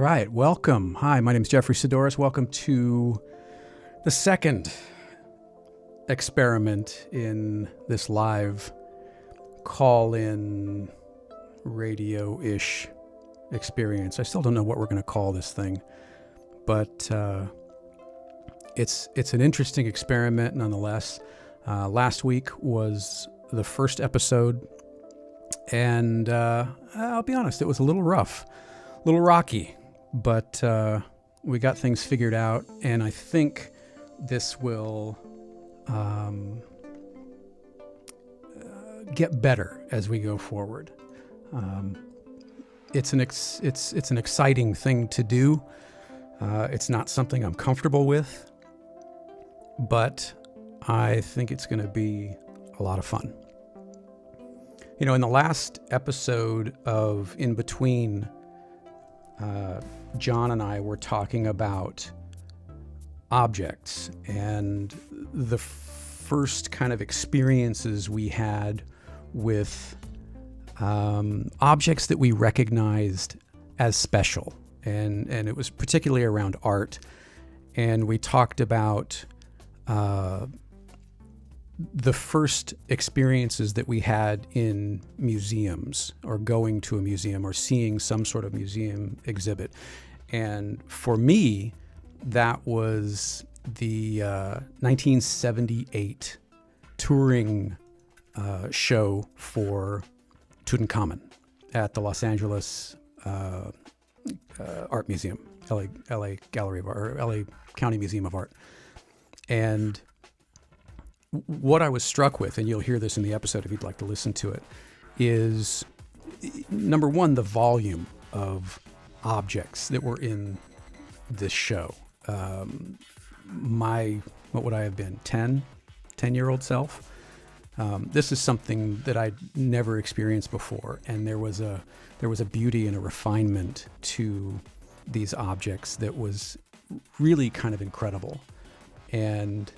All right, welcome. Hi, my name is Jeffrey Saddoris. Welcome to the second experiment in this live call-in radio-ish experience. I still don't know what we're going to call this thing, but it's an interesting experiment nonetheless. Last week was the first episode, and I'll be honest, it was a little rough, a little rocky, but we got things figured out, and I think this will get better as we go forward. It's an exciting thing to do. It's not something I'm comfortable with, but I think it's going to be a lot of fun. You know, in the last episode of In Between, John and I were talking about objects and the first kind of experiences we had with objects that we recognized as special. And it was particularly around art. And we talked about the first experiences that we had in museums, or going to a museum, or seeing some sort of museum exhibit. And for me, that was the 1978 touring show for Tutankhamun at the Los Angeles Art Museum, LA Gallery of Art, or LA County Museum of Art. And what I was struck with, and you'll hear this in the episode if you'd like to listen to it, is number one, the volume of objects that were in this show. What would I have been, 10-year-old self? This is something that I'd never experienced before, and there was a beauty and a refinement to these objects that was really kind of incredible. And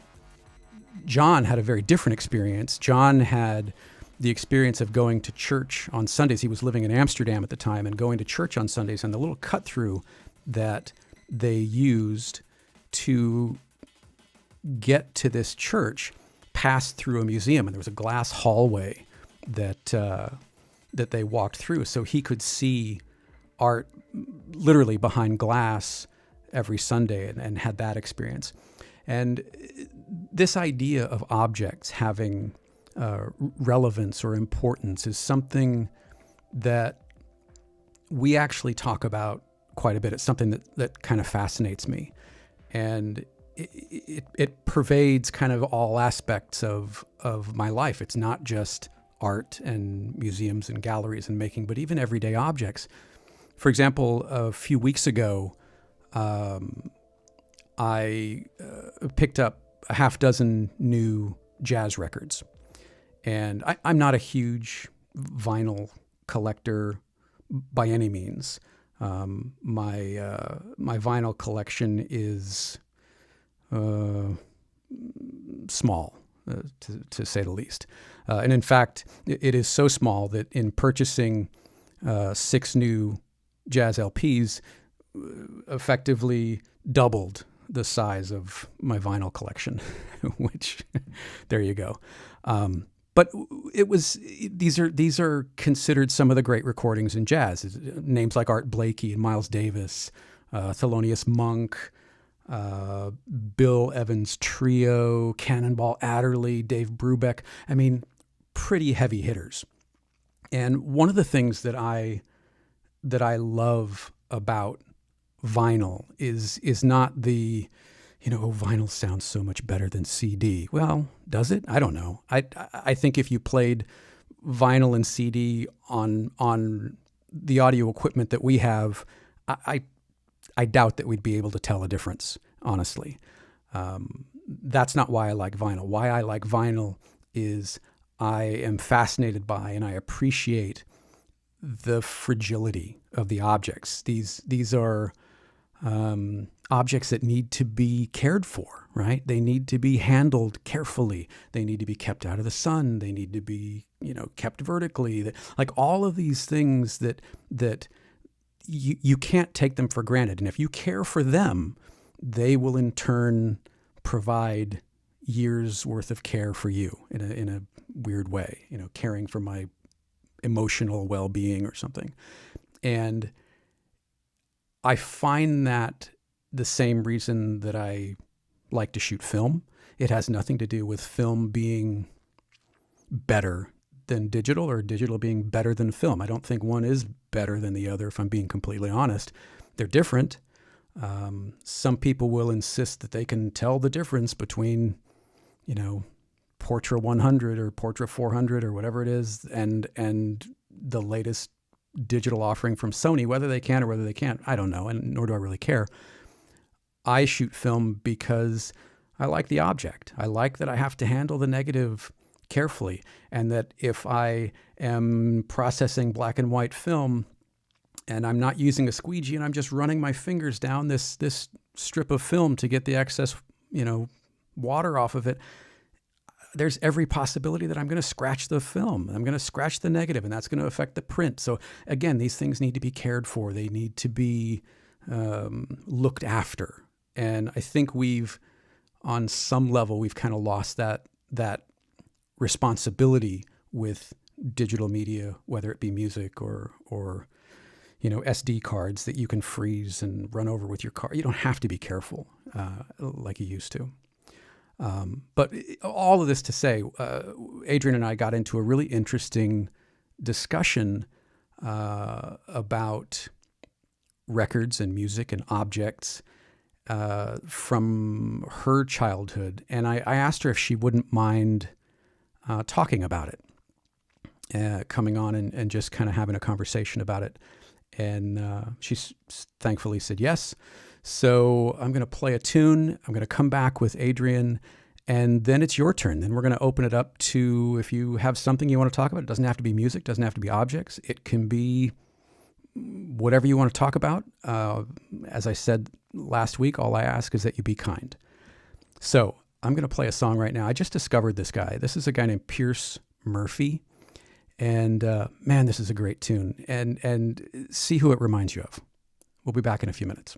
John had a very different experience. John had the experience of going to church on Sundays. He was living in Amsterdam at the time, and going to church on Sundays, and the little cut through that they used to get to this church passed through a museum, and there was a glass hallway that they walked through, so he could see art literally behind glass every Sunday, and had that experience. And this idea of objects having relevance or importance is something that we actually talk about quite a bit. It's something that kind of fascinates me. And it pervades kind of all aspects of my life. It's not just art and museums and galleries and making, but even everyday objects. For example, a few weeks ago, I picked up a half dozen new jazz records. And I'm not a huge vinyl collector by any means. My vinyl collection is small, to say the least. And in fact, it is so small that in purchasing 6 new jazz LPs, effectively doubled the size of my vinyl collection, which there you go. But these are considered some of the great recordings in jazz. Names like Art Blakey and Miles Davis, Thelonious Monk, Bill Evans Trio, Cannonball Adderley, Dave Brubeck. I mean, pretty heavy hitters. And one of the things that I love about vinyl is not the, vinyl sounds so much better than CD. Well, does it? I don't know. I think if you played vinyl and CD on the audio equipment that we have, I doubt that we'd be able to tell a difference, honestly. That's not why I like vinyl. Why I like vinyl is I am fascinated by and I appreciate the fragility of the objects. These are objects that need to be cared for, right? They need to be handled carefully. They need to be kept out of the sun. They need to be, kept vertically. Like all of these things that you can't take them for granted. And if you care for them, they will in turn provide years worth of care for you in a weird way, caring for my emotional well-being or something. And I find that the same reason that I like to shoot film. It has nothing to do with film being better than digital or digital being better than film. I don't think one is better than the other, if I'm being completely honest. They're different. Some people will insist that they can tell the difference between, Portra 100 or Portra 400 or whatever it is, and the latest digital offering from Sony, whether they can or whether they can't, I don't know, and nor do I really care. I shoot film because I like the object. I like that I have to handle the negative carefully, and that if I am processing black and white film and I'm not using a squeegee and I'm just running my fingers down this strip of film to get the excess, water off of it, there's every possibility that I'm going to scratch the film. I'm going to scratch the negative, and that's going to affect the print. So again, these things need to be cared for. They need to be looked after. And I think on some level, we've kind of lost that responsibility with digital media, whether it be music or SD cards that you can freeze and run over with your car. You don't have to be careful like you used to. But all of this to say, Adrianne and I got into a really interesting discussion about records and music and objects from her childhood. And I asked her if she wouldn't mind talking about it, coming on and just kind of having a conversation about it. And she thankfully said yes. So I'm going to play a tune. I'm going to come back with Adrianne, and then it's your turn. Then we're going to open it up to, if you have something you want to talk about. It doesn't have to be music, doesn't have to be objects. It can be whatever you want to talk about. As I said last week, all I ask is that you be kind. So I'm going to play a song right now. I just discovered this guy. This is a guy named Pierce Murphy. And man, this is a great tune. And see who it reminds you of. We'll be back in a few minutes.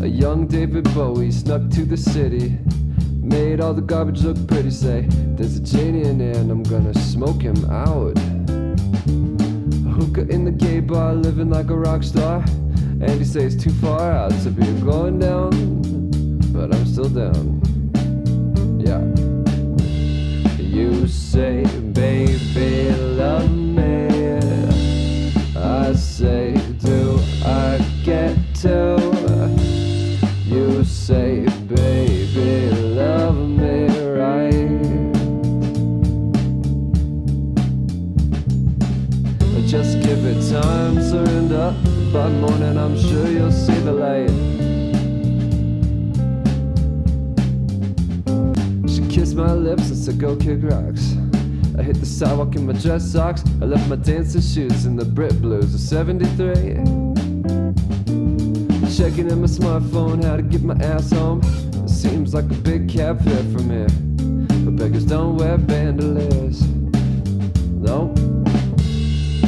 A young David Bowie snuck to the city, made all the garbage look pretty. Say, there's a genie in there and I'm gonna smoke him out. A hookah in the gay bar, living like a rock star. And he says too far out to be going down, but I'm still down. Yeah. You say, baby, love me. I say, do I get to? You say, baby, love me right. Just give it time, surrender. By morning I'm sure you'll see the light. She kissed my lips and said go kick rocks. I hit the sidewalk in my dress socks. I left my dancing shoes in the Brit Blues of 73. Checking in my smartphone how to get my ass home. It seems like a big cab fare from here, but beggars don't wear bandoliers. No.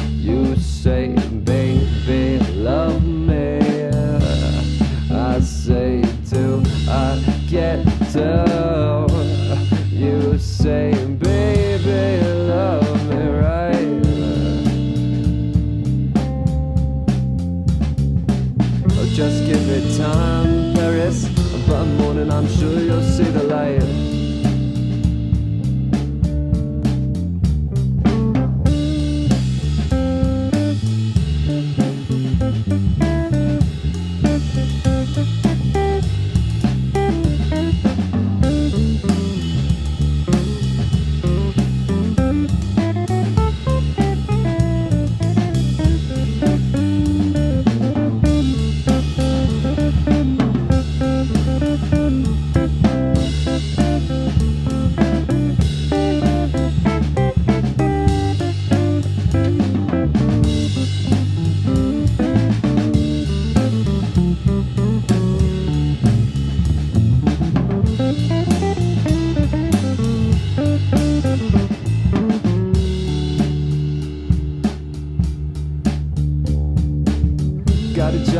You say, baby, love me. I say, do I get to? You say, baby, love me right. Oh, just give it time, Paris. By morning I'm sure you'll see the light.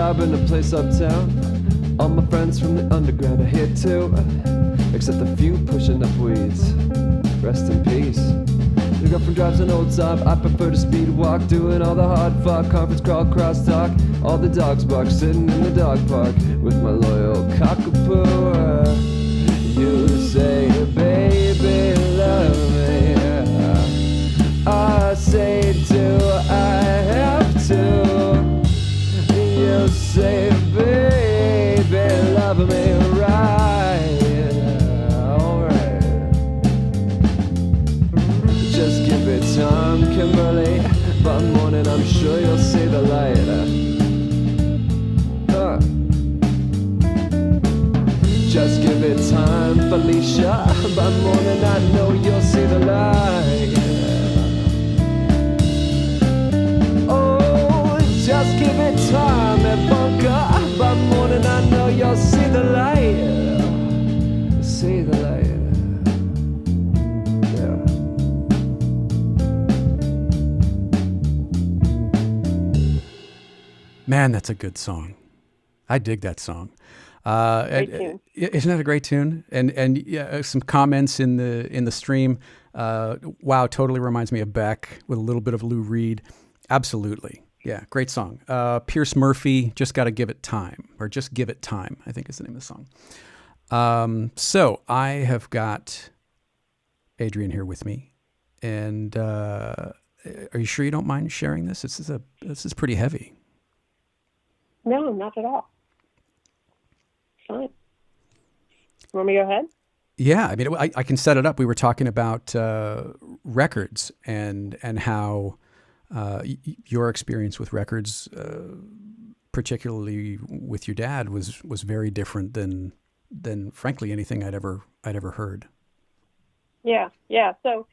job in a place uptown. All my friends from the underground are here too, except a few pushing up weeds. Rest in peace. The girlfriend drives an old Saab. I prefer to speed walk, doing all the hard fought conference crawl, crosstalk. All the dogs bark, sitting in the dog park with my loyal cockapoo. You say, baby, love me. I say, do I have to? You say, baby, love me right. Alright. Just give it time, Kimberly. By morning, I'm sure you'll see the light. Just give it time, Felicia. By morning, I know you'll see the light. Oh, just give it time, Ivanka. By morning, I know you'll see the light. See the light. Man, that's a good song. I dig that song. Great tune. Isn't that a great tune? And yeah, some comments in the stream. Wow, totally reminds me of Beck with a little bit of Lou Reed. Absolutely, yeah, great song. Pierce Murphy, Just Gotta Give It Time, or Just Give It Time, I think is the name of the song. So I have got Adrianne here with me, and are you sure you don't mind sharing this? This is pretty heavy. No, not at all. Fine. Want me to go ahead? Yeah, I mean, I can set it up. We were talking about records and how your experience with records, particularly with your dad, was very different than frankly anything I'd ever heard. Yeah. So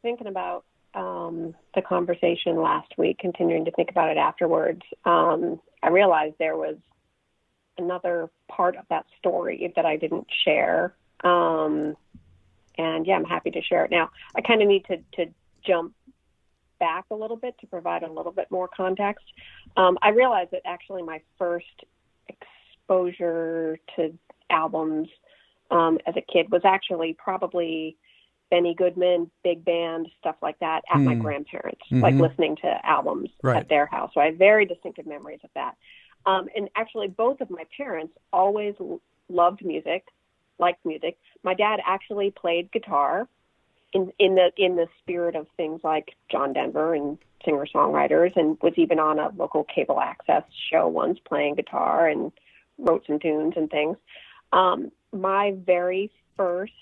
thinking about the conversation last week, continuing to think about it afterwards, I realized there was another part of that story that I didn't share. And yeah, I'm happy to share it now. I kind of need to jump back a little bit to provide a little bit more context. I realized that actually my first exposure to albums as a kid was actually probably Benny Goodman, big band, stuff like that at my grandparents, like listening to albums at their house. So I have very distinctive memories of that. And actually both of my parents always loved music, liked music. My dad actually played guitar in the spirit of things like John Denver and singer-songwriters, and was even on a local cable access show once playing guitar and wrote some tunes and things. My very first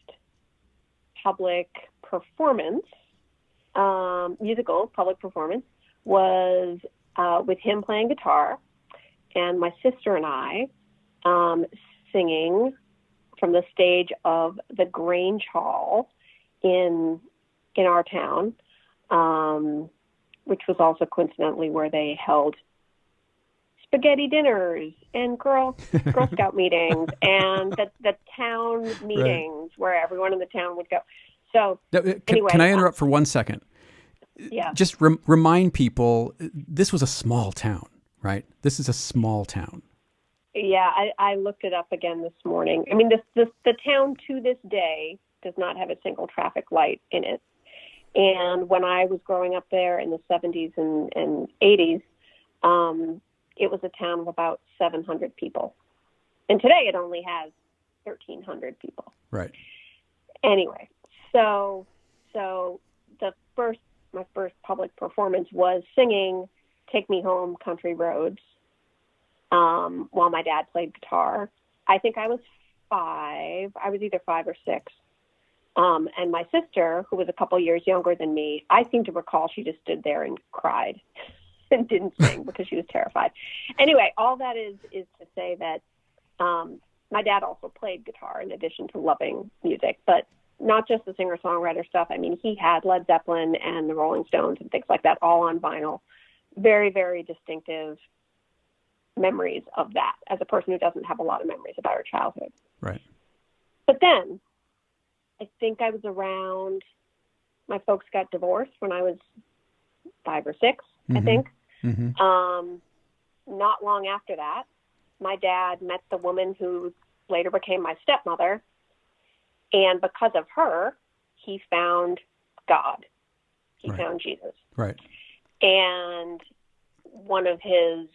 public performance, musical public performance, was with him playing guitar and my sister and I singing from the stage of the Grange Hall in our town, which was also coincidentally where they held spaghetti dinners and Girl Scout meetings and the town meetings where everyone in the town would go. So anyway, can I interrupt for 1 second? Yeah. Just remind people, this was a small town, right? This is a small town. Yeah, I looked it up again this morning. I mean, the town to this day does not have a single traffic light in it. And when I was growing up there in the 70s and 80s, it was a town of about 700 people. And today it only has 1,300 people. Right. Anyway, so my first public performance was singing Take Me Home, Country Roads, while my dad played guitar. I think I was 5. I was either 5 or 6. And my sister, who was a couple years younger than me, I seem to recall she just stood there and cried and didn't sing because she was terrified. Anyway, all that is to say that my dad also played guitar in addition to loving music, but not just the singer-songwriter stuff. I mean, he had Led Zeppelin and the Rolling Stones and things like that all on vinyl. Very, very distinctive memories of that as a person who doesn't have a lot of memories about her childhood. Right. But then I think I was around, my folks got divorced when I was 5 or 6, I think. not long after that, my dad met the woman who later became my stepmother. And because of her, he found God. He Right. found Jesus. Right. And one of his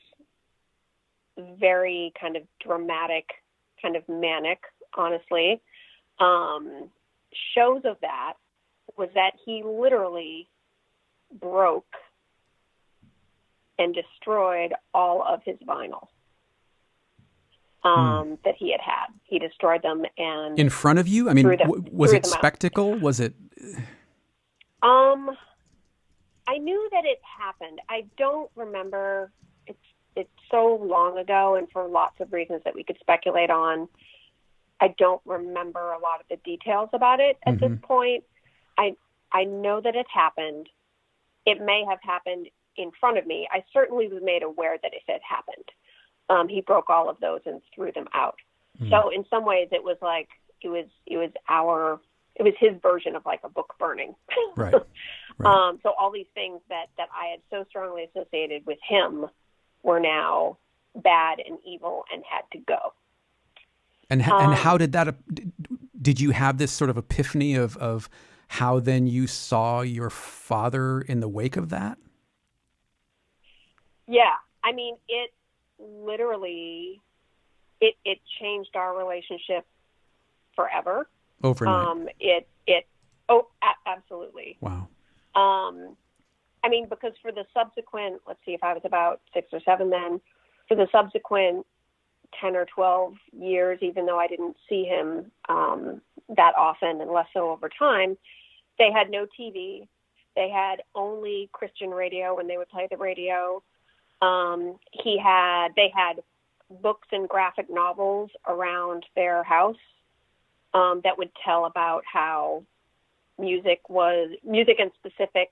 very kind of dramatic, kind of manic, honestly, shows of that was that he literally broke and destroyed all of his vinyl that he had. He destroyed them and in front of you. I mean, was it spectacle? Was it? I knew that it happened. I don't remember. It's so long ago, and for lots of reasons that we could speculate on, I don't remember a lot of the details about it at this point. I know that it happened. It may have happened in front of me. I certainly was made aware that it had happened. He broke all of those and threw them out. So in some ways, it was like it was his version of like a book burning. Right. Right. So all these things that I had so strongly associated with him were now bad and evil and had to go. And how did that? Did you have this sort of epiphany of how then you saw your father in the wake of that? Yeah, I mean, it literally it changed our relationship forever. Overnight. Absolutely. Wow. I mean, because for the subsequent, let's see, if I was about 6 or 7 then, for the subsequent 10 or 12 years, even though I didn't see him that often and less so over time, they had no TV. They had only Christian radio when they would play the radio. They had books and graphic novels around their house that would tell about how music and specific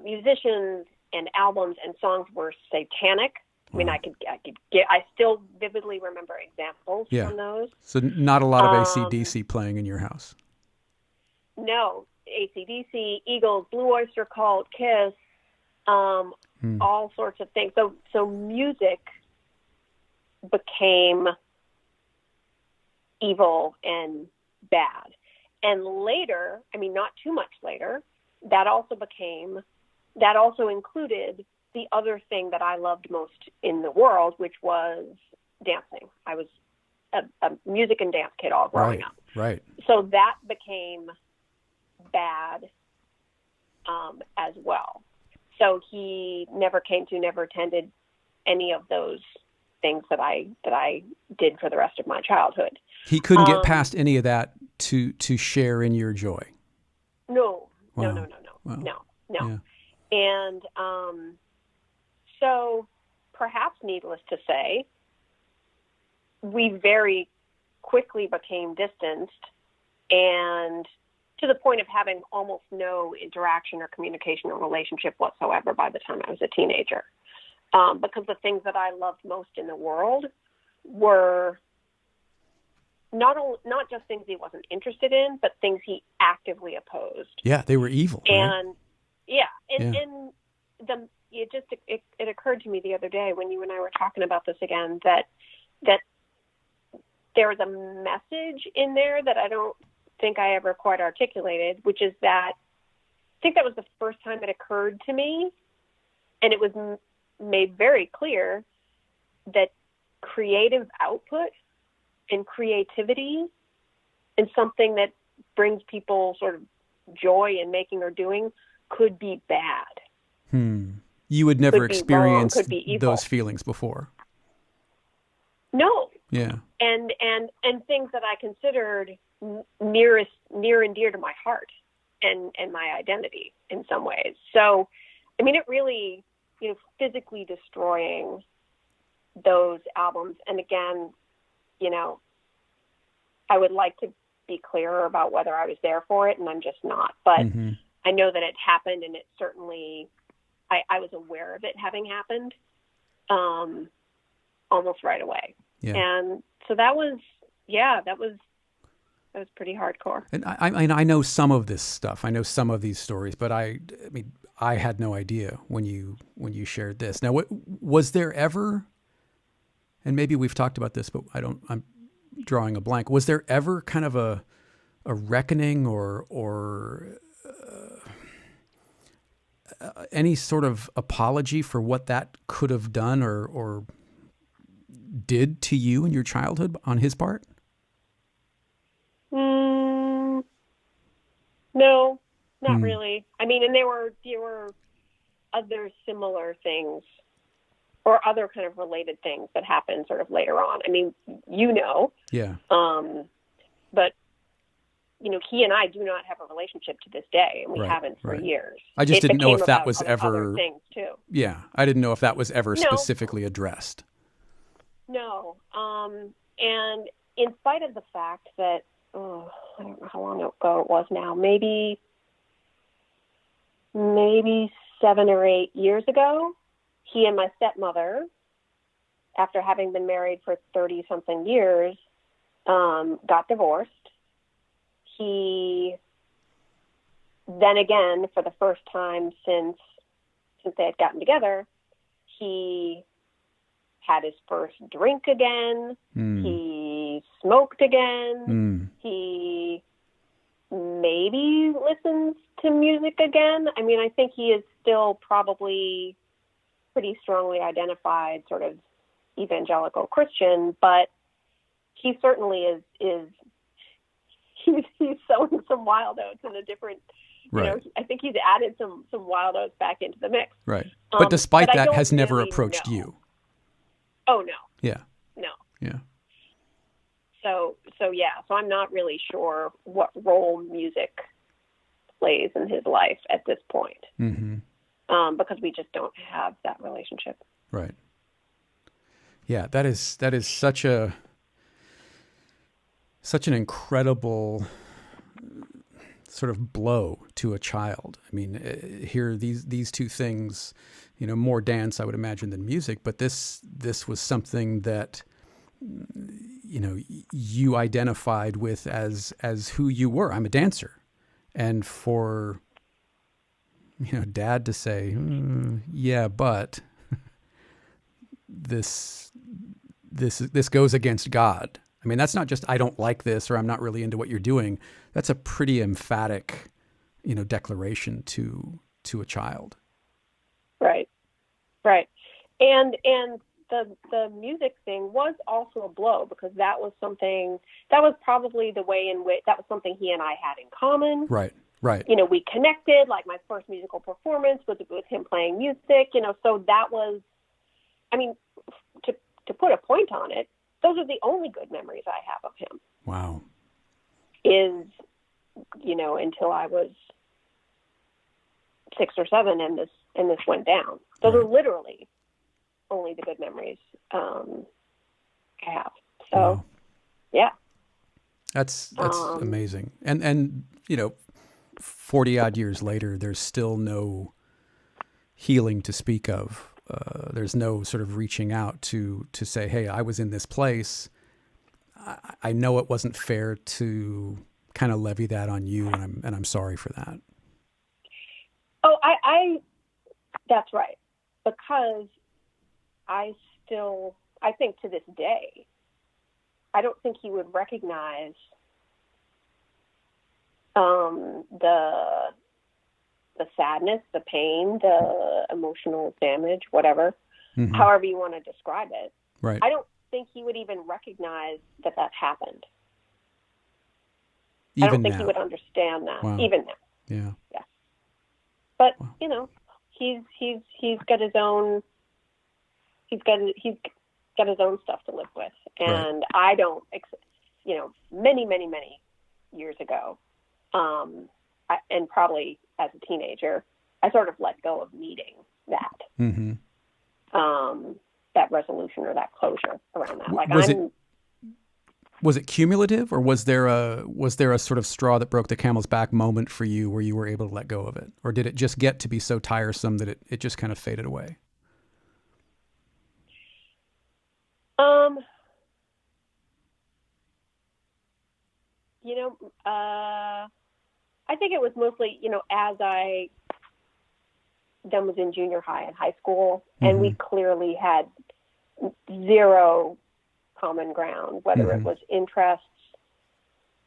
musicians and albums and songs were satanic. I mean, I still vividly remember examples from those. So not a lot of AC/DC playing in your house. No, AC/DC, Eagles, Blue Oyster Cult, Kiss, all sorts of things. So music became evil and bad. And later, I mean, not too much later, that also included the other thing that I loved most in the world, which was dancing. I was a music and dance kid all growing up. Right. So that became bad as well. So he never attended any of those things that I did for the rest of my childhood. He couldn't get past any of that to share in your joy. No. Wow. No. Wow. No. Yeah. And so perhaps needless to say, we very quickly became distanced, and to the point of having almost no interaction or communication or relationship whatsoever by the time I was a teenager. Because the things that I loved most in the world were not just things he wasn't interested in, but things he actively opposed. Yeah, they were evil. And it occurred to me the other day when you and I were talking about this again that there was a message in there that I don't think I ever quite articulated, which is that I think that was the first time it occurred to me, and it was made very clear that creative output and creativity and something that brings people sort of joy in making or doing could be bad. You had never experienced those feelings before. No. Yeah. And things that I considered near and dear to my heart and my identity in some ways. So, I mean, it really, physically destroying those albums. And again, I would like to be clearer about whether I was there for it, and I'm just not. But I know that it happened, and it certainly, I was aware of it having happened almost right away. Yeah. And so that was pretty hardcore. And I know some of this stuff. I know some of these stories, but I mean, I had no idea when you shared this. Now, was there ever, and maybe we've talked about this, but I'm drawing a blank. Was there ever kind of a reckoning or any sort of apology for what that could have done or did to you in your childhood on his part? No, not really. I mean, and there were other similar things or other kind of related things that happened sort of later on. I mean, Yeah. But he and I do not have a relationship to this day, and we haven't for years. I just didn't know if that was ever other things too. Yeah, I didn't know if that was ever specifically addressed. No, and in spite of the fact that I don't know how long ago it was now, maybe 7 or 8 years ago, he and my stepmother, after having been married for 30-something years, got divorced. He then again, for the first time since they had gotten together, he had his first drink again. He smoked again. He maybe listens to music again. I mean, I think he is still probably pretty strongly identified sort of evangelical Christian, but he certainly is he's sowing some wild oats in a different, I think he's added some wild oats back into the mix. Right. But despite that, has never really approached know. you. Oh, no. Yeah. No. Yeah. So I'm not really sure what role music plays in his life at this point. Because we just don't have that relationship. Right. Yeah, that is such an incredible sort of blow to a child. I mean, here these two things, more dance, I would imagine, than music, but this was something that you identified with as who you were. I'm a dancer, and for Dad to say, yeah, but this goes against God. I mean, that's not just I don't like this or I'm not really into what you're doing. That's a pretty emphatic, declaration to a child. Right. And the music thing was also a blow because that was probably the way in which that was something he and I had in common. Right. We connected, like my first musical performance was with him playing music, so that was, I mean, to put a point on it, those are the only good memories I have of him. Wow. Is, until I was 6 or 7 and this went down. Those are literally only the good memories I have. So, wow. Yeah. That's amazing. And 40 odd years later, there's still no healing to speak of. There's no sort of reaching out to say, hey, I was in this place. I know it wasn't fair to kind of levy that on you, and I'm sorry for that. Oh, I that's right. Because I think to this day, I don't think he would recognize the sadness, the pain, the emotional damage, whatever, however you want to describe it. Right. I don't think he would even recognize that happened. Even I don't think now. he would understand that. Wow. Even now. Yeah. Yeah. But wow. he's got his own. He's got his own stuff to live with, and I don't. Many years ago, and probably as a teenager, I sort of let go of needing that. That resolution or that closure around that. Was it cumulative, or was there a sort of straw that broke the camel's back moment for you where you were able to let go of it? Or did it just get to be so tiresome that it just kind of faded away? I think it was mostly, as I done was in junior high and high school, and we clearly had zero common ground, whether it was interests,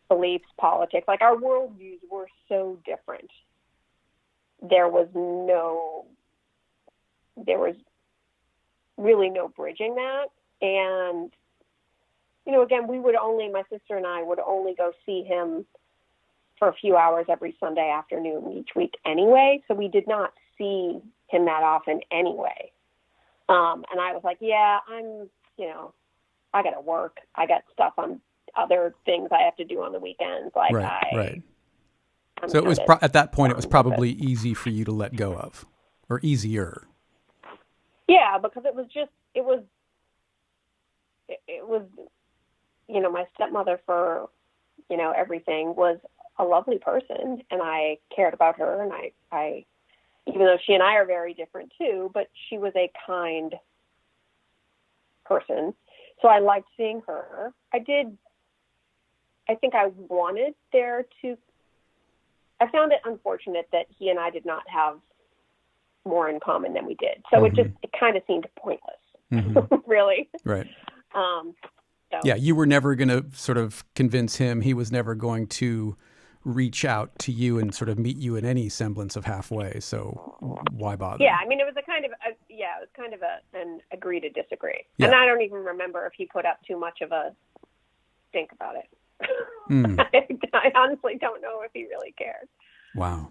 beliefs, politics. Like, our worldviews were so different. There was really no bridging that. And, you know, again, my sister and I would only go see him for a few hours every Sunday afternoon each week anyway. So we did not see him that often anyway. And I was like, yeah, I got to work. I got stuff on other things I have to do on the weekends. Like, right. So it was at that point, it was probably easy for you to let go of, or easier. Yeah, because it was, you know, my stepmother for, you know, everything was a lovely person, and I cared about her, and I even though she and I are very different too, but she was a kind person. So I liked seeing her. I think I wanted I found it unfortunate that he and I did not have more in common than we did. So it kind of seemed pointless, really. Right. So. Yeah, you were never going to sort of convince him. He was never going to reach out to you and sort of meet you in any semblance of halfway. So why bother? Yeah, I mean, it was an agree to disagree. Yeah. And I don't even remember if he put up too much of a stink about it. I honestly don't know if he really cared. Wow.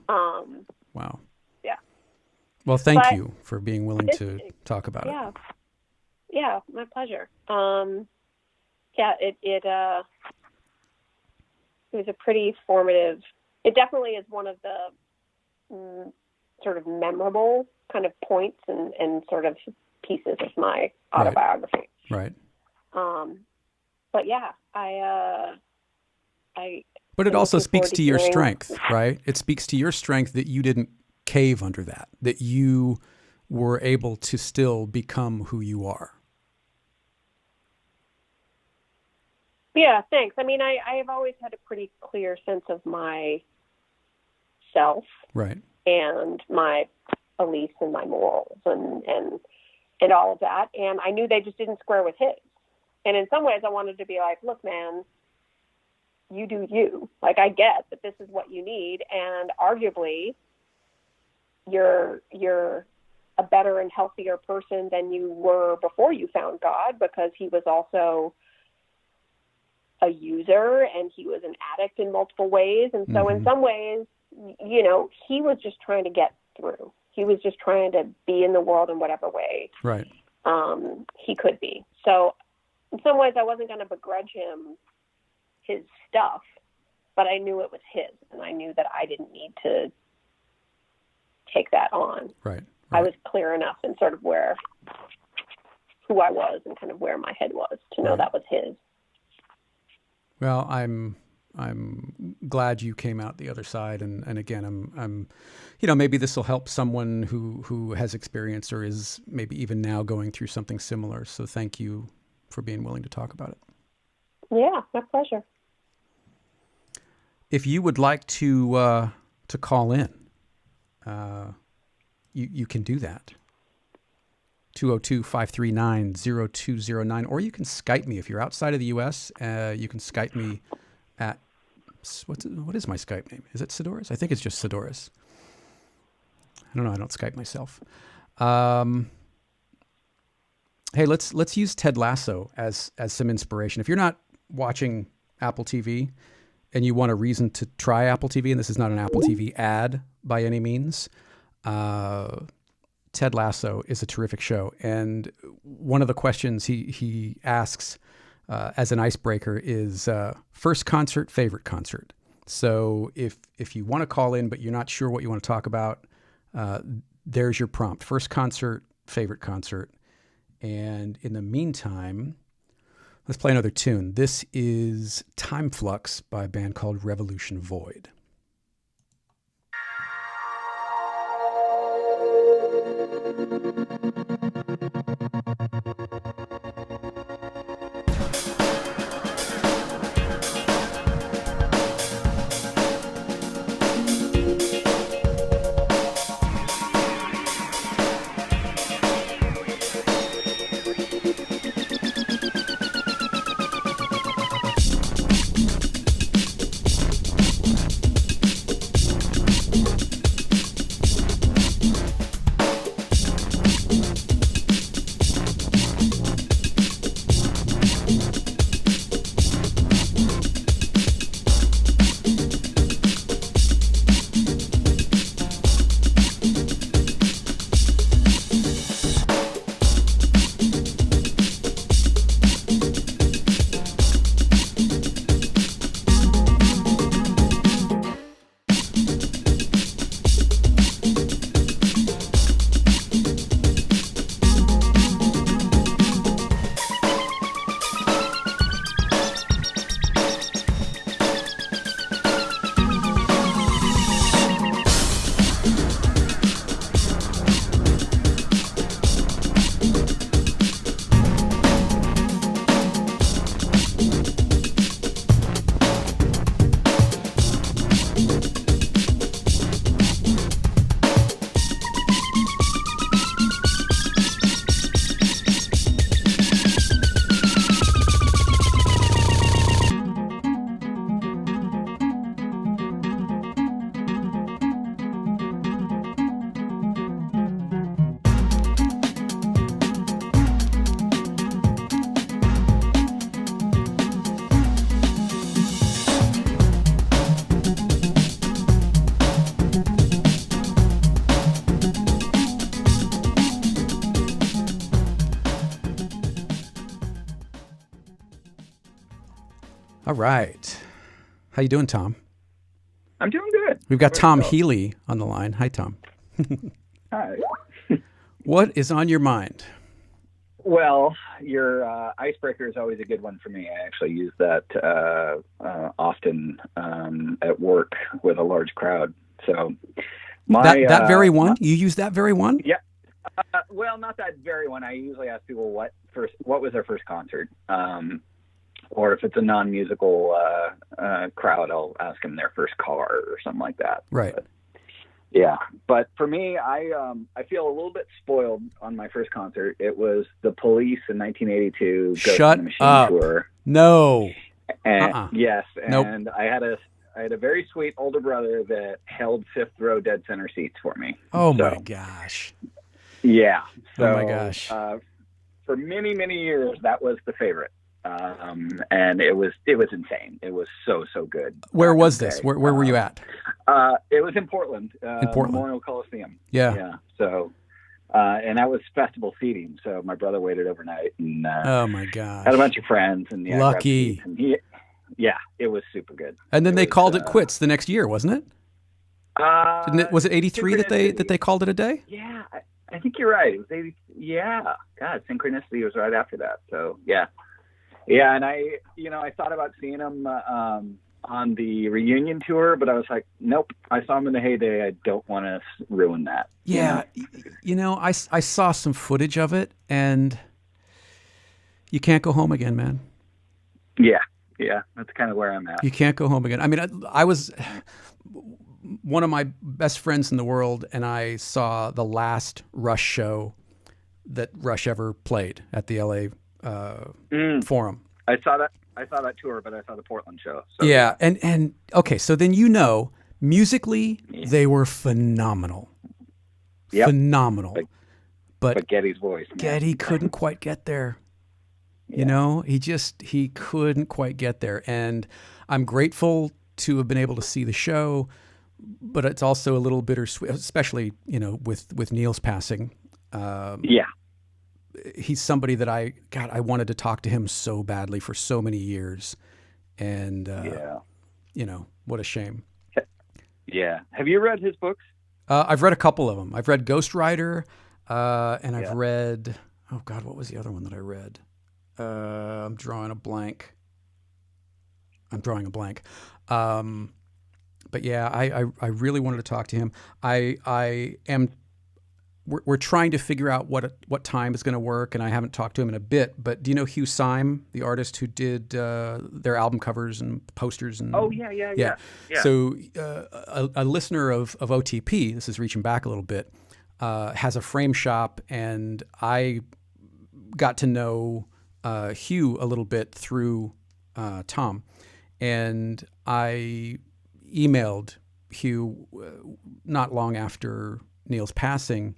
Wow. Yeah. Well, thank you for being willing to talk about it. Yeah, my pleasure. It was a pretty formative. It definitely is one of the sort of memorable kind of points and sort of pieces of my autobiography. Right. But yeah, But it also speaks to your strength, right? It speaks to your strength that you didn't cave under that you were able to still become who you are. Yeah, thanks. I mean, I have always had a pretty clear sense of my self, right, and my beliefs and my morals and all of that. And I knew they just didn't square with his. And in some ways I wanted to be like, look, man, you do you. Like, I get that this is what you need. And arguably you're a better and healthier person than you were before you found God, because he was also a user and he was an addict in multiple ways. And so in some ways, you know, he was just trying to get through. He was just trying to be in the world in whatever way he could be. So in some ways I wasn't going to begrudge him his stuff, but I knew it was his, and I knew that I didn't need to take that on. Right. I was clear enough in sort of who I was and kind of where my head was to know that was his. Well, I'm glad you came out the other side, and again, I'm you know, maybe this will help someone who has experienced or is maybe even now going through something similar. So thank you for being willing to talk about it. Yeah, my pleasure. If you would like to call in, you can do that. 202-539-0209, or you can Skype me. If you're outside of the U.S., you can Skype me at, what is my Skype name? Is it Saddoris? I think it's just Saddoris. I don't know. I don't Skype myself. Hey, let's use Ted Lasso as some inspiration. If you're not watching Apple TV and you want a reason to try Apple TV, and this is not an Apple TV ad by any means, Ted Lasso is a terrific show. And one of the questions he asks as an icebreaker is first concert, favorite concert. So if you want to call in but you're not sure what you want to talk about, there's your prompt. First concert, favorite concert. And in the meantime, let's play another tune. This is Time Flux by a band called Revolution Void. right. How you doing, Tom? I'm doing good. We've got Tom Healy on the line. Hi, Tom. Hi. What is on your mind? Well, your icebreaker is always a good one for me. I actually use that often at work with a large crowd. So that very one? You use that very one? Yeah. Well, not that very one. I usually ask people what was their first concert, or if it's a non-musical crowd, I'll ask them their first car or something like that. Right. But for me, I feel a little bit spoiled on my first concert. It was the Police in 1982 Ghost in the Machine tour. No. And yes, nope. And I had a very sweet older brother that held fifth row dead center seats for me. Oh my gosh. Yeah. So, oh my gosh. For many, many years, that was the favorite. And it was insane. It was so good. Where was this? Where were you at? It was in Portland. Memorial Coliseum. Yeah. So, and that was festival seating. So my brother waited overnight and oh my gosh, had a bunch of friends and lucky. And it was super good. And then they called it quits the next year, wasn't it? Was it 83 that they called it a day? Yeah, I think you're right. It was 80. Yeah. God, Synchronicity was right after that. So yeah. Yeah, and I thought about seeing him on the reunion tour, but I was like, nope. I saw him in the heyday. I don't want to ruin that. Yeah, I saw some footage of it, and you can't go home again, man. Yeah, that's kind of where I'm at. You can't go home again. I mean, I was one of my best friends in the world, and I saw the last Rush show that Rush ever played at the LA Forum. I saw that tour, but I saw the Portland show. So. Yeah, and okay, so then musically they were phenomenal. Yep. Phenomenal. But Geddy's voice, man. Geddy couldn't quite get there. Yeah. He couldn't quite get there. And I'm grateful to have been able to see the show, but it's also a little bittersweet, especially, with Neil's passing. He's somebody that I wanted to talk to him so badly for so many years. And, what a shame. Yeah. Have you read his books? I've read a couple of them. I've read Ghost Rider, and I've read, oh God, what was the other one that I read? I'm drawing a blank. But yeah, I really wanted to talk to him. We're trying to figure out what time is going to work, and I haven't talked to him in a bit. But do you know Hugh Syme, the artist who did their album covers and posters? And yeah. So a listener of OTP, this is reaching back a little bit, has a frame shop, and I got to know Hugh a little bit through Tom, and I emailed Hugh not long after Neil's passing.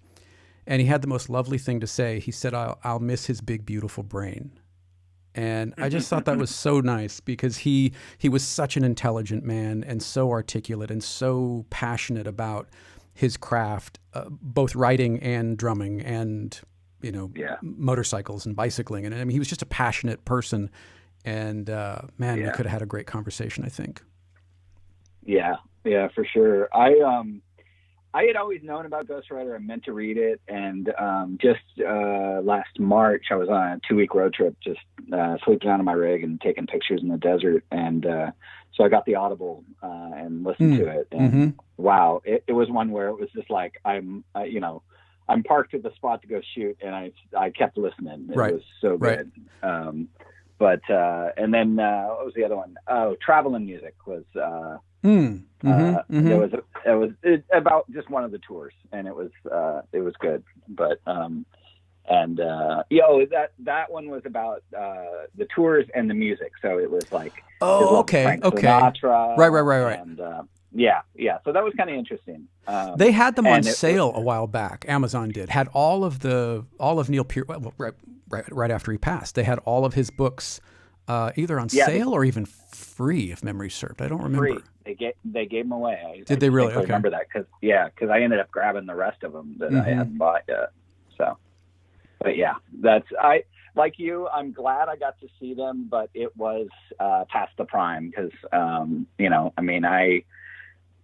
And he had the most lovely thing to say. He said, I'll miss his big, beautiful brain. And I just thought that was so nice because he was such an intelligent man and so articulate and so passionate about his craft, both writing and drumming and, motorcycles and bicycling. And I mean, he was just a passionate person. And we could have had a great conversation, I think. Yeah, for sure. I had always known about Ghost Rider. I meant to read it, and just last March, I was on a 2-week road trip, just sleeping out of my rig and taking pictures in the desert, and so I got the Audible and listened to it, and wow, it was one where it was just like I'm parked at the spot to go shoot, and I kept listening. It was so good. But and then what was the other one? Oh, Traveling Music was. It was about just one of the tours, and it was good. But that one was about the tours and the music. So it was like Frank Sinatra, right. And so that was kind of interesting. They had them on sale a while back. Amazon had all of Neil Peart. Well, right after he passed, they had all of his books either on sale or even free, if memory served. I don't remember. Free. They gave them away. Did they really? I remember that because I ended up grabbing the rest of them that I hadn't bought yet. So, but yeah, like you, I'm glad I got to see them, but it was past the prime because, I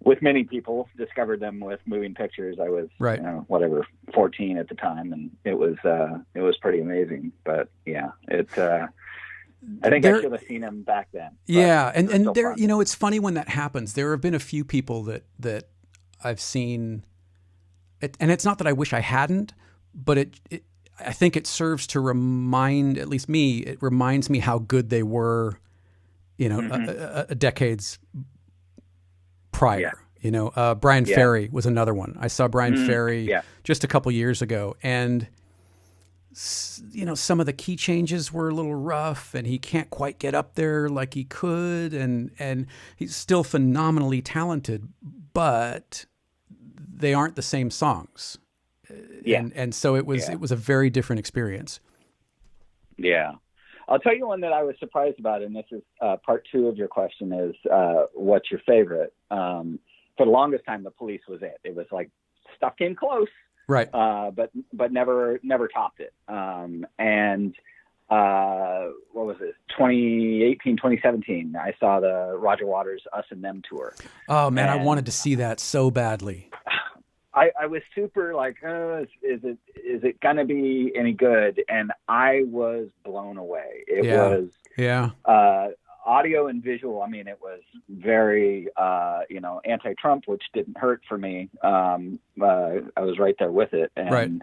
with many people discovered them with moving pictures. I was, right. 14 at the time, and it was pretty amazing. But yeah, I think I should have seen him back then. Yeah, and there, it's funny when that happens. There have been a few people that I've seen, and it's not that I wish I hadn't, but I think it serves to remind, at least me, it reminds me how good they were, a decades prior. Yeah. Brian Ferry was another one. I saw Brian Ferry just a couple years ago, and some of the key changes were a little rough, and he can't quite get up there like he could, and he's still phenomenally talented, but they aren't the same songs. And so it was a very different experience. Yeah. I'll tell you one that I was surprised about, and this is part two of your question is, what's your favorite? For the longest time, The Police was it. It was like stuck in close, right? But never topped it. What was it? 2018, 2017. I saw the Roger Waters' Us and Them tour. Oh man, I wanted to see that so badly. I was super like, is it gonna be any good? And I was blown away. It was audio and visual. I mean, it was very anti-Trump, which didn't hurt for me. I was right there with it, and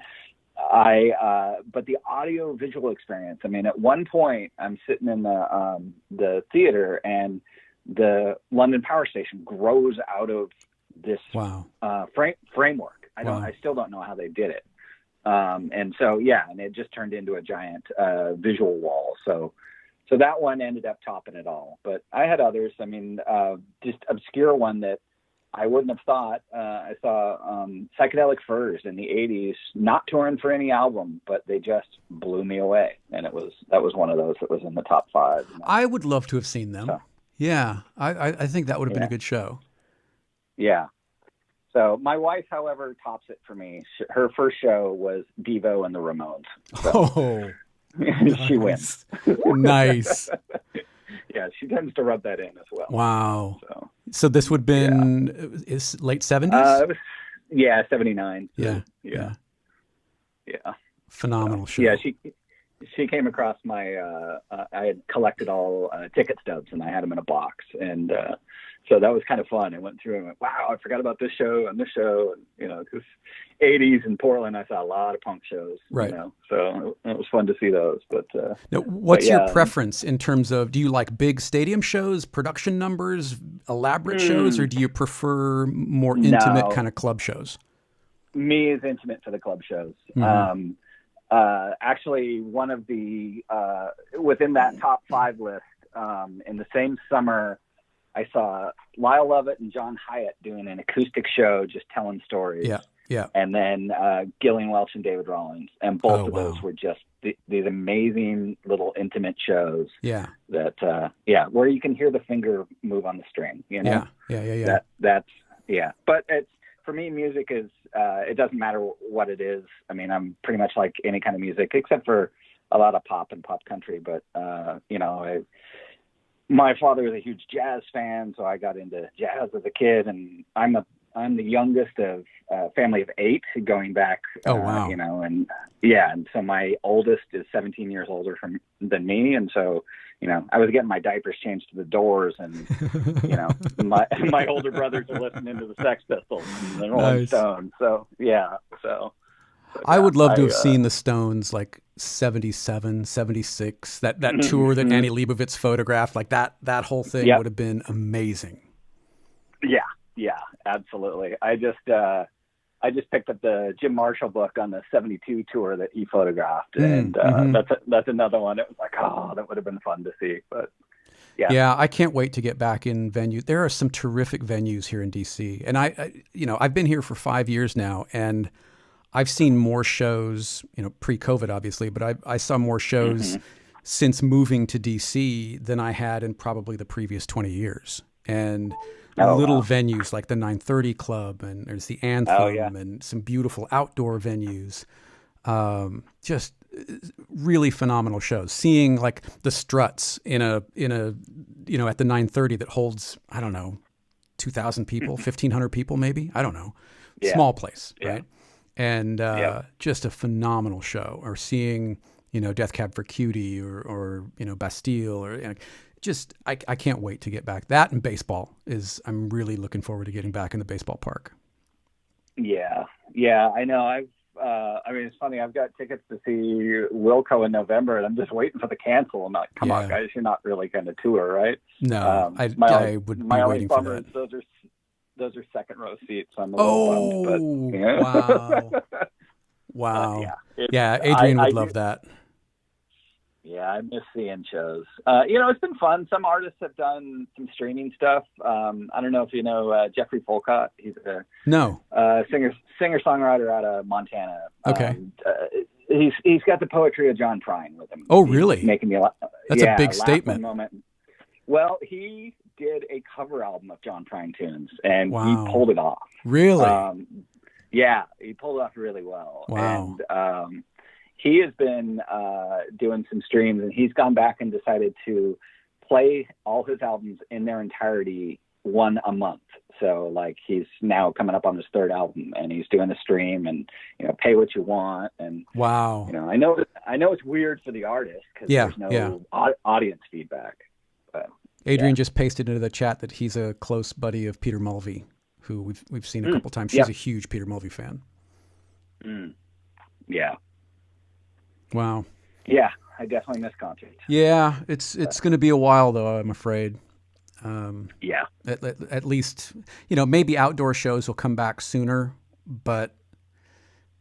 but the audio visual experience. I mean, at one point, I'm sitting in the theater, and the London Power Station grows out of this framework. I still don't know how they did it. And so, and it just turned into a giant visual wall. So that one ended up topping it all. But I had others. I mean, just obscure one that I wouldn't have thought. I saw Psychedelic Furs in the 80s, not touring for any album, but they just blew me away. And that was one of those that was in the top 5. I would love to have seen them. So, yeah, I think that would have been a good show. Yeah. So my wife, however, tops it for me. Her first show was Devo and the Ramones. So she wins. Nice. Yeah, she tends to rub that in as well. Wow. So this would have been is late 70s? It was, 79. So, yeah. Phenomenal show. Yeah, she came across my, I had collected all ticket stubs, and I had them in a box. And so that was kind of fun. I went through and went, wow, I forgot about this show and this show. And, because 80s in Portland, I saw a lot of punk shows. Right. So it was fun to see those. But now, what's your preference in terms of, do you like big stadium shows, production numbers, elaborate shows, or do you prefer more intimate kind of club shows? Me is intimate for the club shows. Mm-hmm. Actually, one of the within that top 5 list, in the same summer, I saw Lyle Lovett and John Hyatt doing an acoustic show, just telling stories. Yeah. And then Gillian Welch and David Rollins, and both of those were just these amazing little intimate shows. Yeah. That where you can hear the finger move on the string. Yeah. That's But it's, for me, music is, it doesn't matter what it is. I mean, I'm pretty much like any kind of music, except for a lot of pop and pop country. But, my father was a huge jazz fan, so I got into jazz as a kid, and I'm the youngest of a family of 8 going back, and so my oldest is 17 years older than me. And so, I was getting my diapers changed to the Doors, and, my older brothers are listening to the Sex Pistols and the Rolling Stones. So, I would love to have seen the Stones like 77, 76, that tour that Annie Leibovitz photographed, like that whole thing would have been amazing. Yeah, absolutely. I just picked up the Jim Marshall book on the 72 tour that he photographed. And that's another one. It was like, that would have been fun to see. But yeah, I can't wait to get back in venues. There are some terrific venues here in DC. And I've been here for 5 years now, and I've seen more shows, pre-COVID obviously, but I saw more shows since moving to DC than I had in probably the previous 20 years. And venues like the 930 Club, and there's the Anthem, and some beautiful outdoor venues. Just really phenomenal shows. Seeing like the Struts in a at the 930 that holds, I don't know, 2,000 people, 1,500 people maybe, I don't know, small place, right? And just a phenomenal show. Or seeing Death Cab for Cutie or Bastille or just I can't wait to get back. That and baseball I'm really looking forward to getting back in the baseball park. Yeah, I know. It's funny. I've got tickets to see Wilco in November, and I'm just waiting for the cancel. I'm like, come on, guys, you're not really going to tour, right? No, I would be waiting for that. Those are second row seats. So I'm a little bummed, but, wow. Adrianne would love that. Yeah, I miss seeing shows. It's been fun. Some artists have done some streaming stuff. I don't know if you know Jeffrey Folcott. He's a singer-songwriter out of Montana. Okay. He's got the poetry of John Prine with him. Oh, really? He's making me laugh. That's a big statement. Moment. Well, he did a cover album of John Prine tunes, and he pulled it off. Really? He pulled it off really well. Wow. And he has been doing some streams, and he's gone back and decided to play all his albums in their entirety, one a month. So like he's now coming up on his third album, and he's doing a stream, and pay what you want. And wow, I know it's weird for the artist because there's no audience feedback. But Adrianne just pasted into the chat that he's a close buddy of Peter Mulvey, who we've seen a couple times. She's a huge Peter Mulvey fan. Yeah. Wow. Yeah, I definitely miss concerts. Yeah, it's going to be a while though, I'm afraid. At least, maybe outdoor shows will come back sooner, but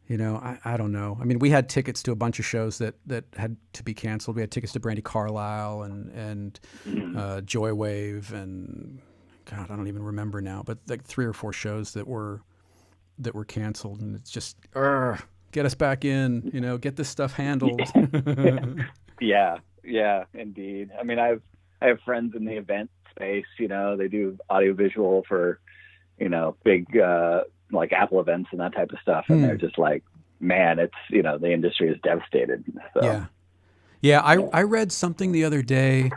I don't know. I mean, we had tickets to a bunch of shows that had to be canceled. We had tickets to Brandi Carlile and Joywave and God, I don't even remember now, but like 3 or 4 shows that were canceled, and it's just get us back in, get this stuff handled. Yeah, indeed. I mean, I have friends in the event space, they do audiovisual for, big, like Apple events and that type of stuff. And they're just like, man, it's, the industry is devastated. So. Yeah. I read something the other day,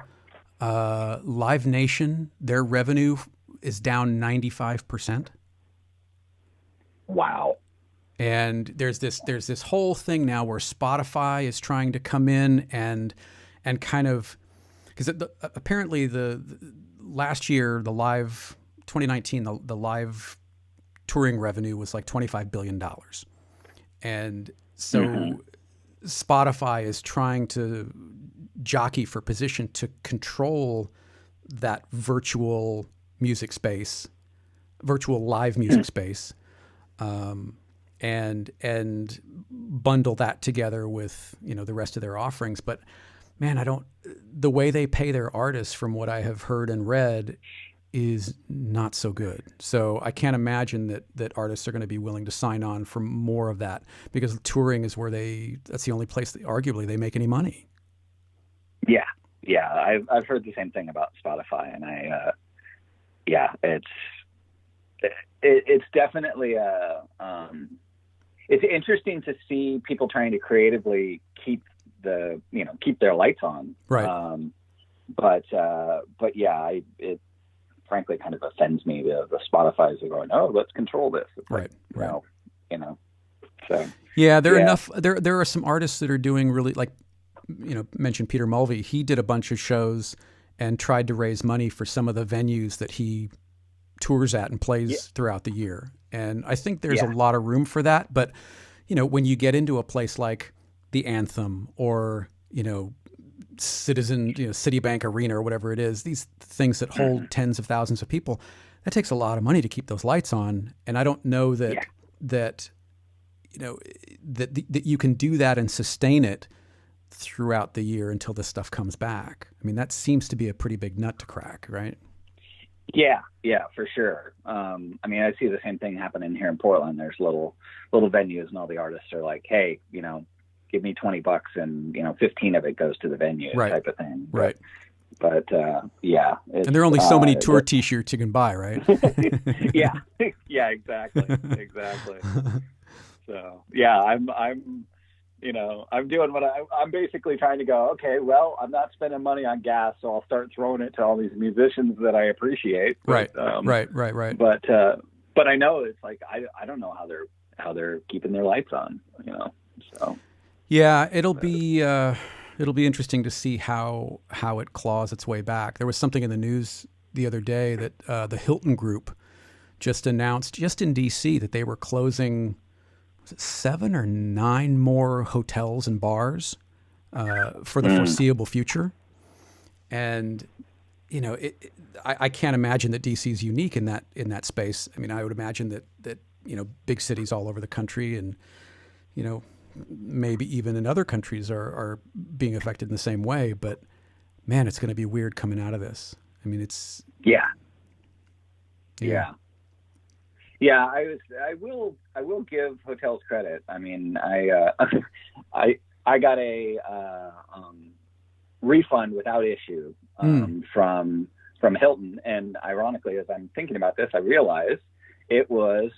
Live Nation, their revenue is down 95%. Wow. And there's this whole thing now where Spotify is trying to come in and kind of, because apparently the last year, the live 2019, the live touring revenue was like $25 billion. And so Spotify is trying to jockey for position to control that virtual music space, virtual live music space. And bundle that together with, the rest of their offerings. But man, the way they pay their artists, from what I have heard and read, is not so good. So I can't imagine that artists are going to be willing to sign on for more of that, because touring is where that's the only place that arguably they make any money. Yeah. I've heard the same thing about Spotify, and it's definitely it's interesting to see people trying to creatively keep their lights on. Right. It frankly kind of offends me. The Spotify's are going, oh, let's control this. It's right. So. Yeah, enough. There are some artists that are doing really, like, mentioned Peter Mulvey. He did a bunch of shows and tried to raise money for some of the venues that he tours at and plays throughout the year. And I think there's a lot of room for that. But, when you get into a place like the Anthem or, Citibank Arena or whatever it is, these things that hold tens of thousands of people, that takes a lot of money to keep those lights on. And I don't know that you can do that and sustain it throughout the year until this stuff comes back. I mean, that seems to be a pretty big nut to crack, right? Yeah, for sure. I see the same thing happening here in Portland. There's little venues, and all the artists are like, hey, give me $20 and 15 of it goes to the venue, type of thing. Right. But and there are only so many tour T-shirts you can buy, right? Yeah, exactly. So yeah, I'm I'm doing what I'm basically trying to go, okay, well, I'm not spending money on gas, so I'll start throwing it to all these musicians that I appreciate. Right. Right. But I know it's like, I don't know how they're keeping their lights on, so. Yeah, it'll be interesting to see how it claws its way back. There was something in the news the other day that the Hilton Group just announced, just in D.C., that they were closing 7 or 9 more hotels and bars for the foreseeable future. And I can't imagine that D.C. is unique in that space. I mean, I would imagine that big cities all over the country and maybe even in other countries are being affected in the same way. But man, it's going to be weird coming out of this. I mean, it's yeah. I will give hotels credit. I mean, I got a refund without issue from Hilton, and ironically, as I'm thinking about this, I realized it was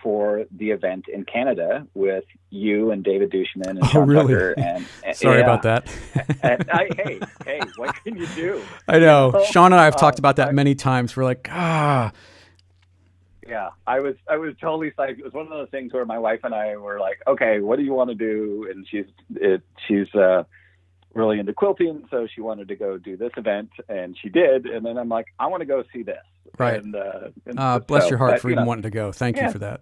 for the event in Canada with you and David Duchemin and Sean Tucker. And Sorry about that. And hey, what can you do? I know. Sean and I have talked about that many times. We're like, Yeah, I was totally psyched. It was one of those things where my wife and I were like, okay, what do you want to do? And she's really into quilting, so she wanted to go do this event, and she did. And then I'm like, I want to go see this. Right. And bless your heart for even wanting to go. Thank you for that.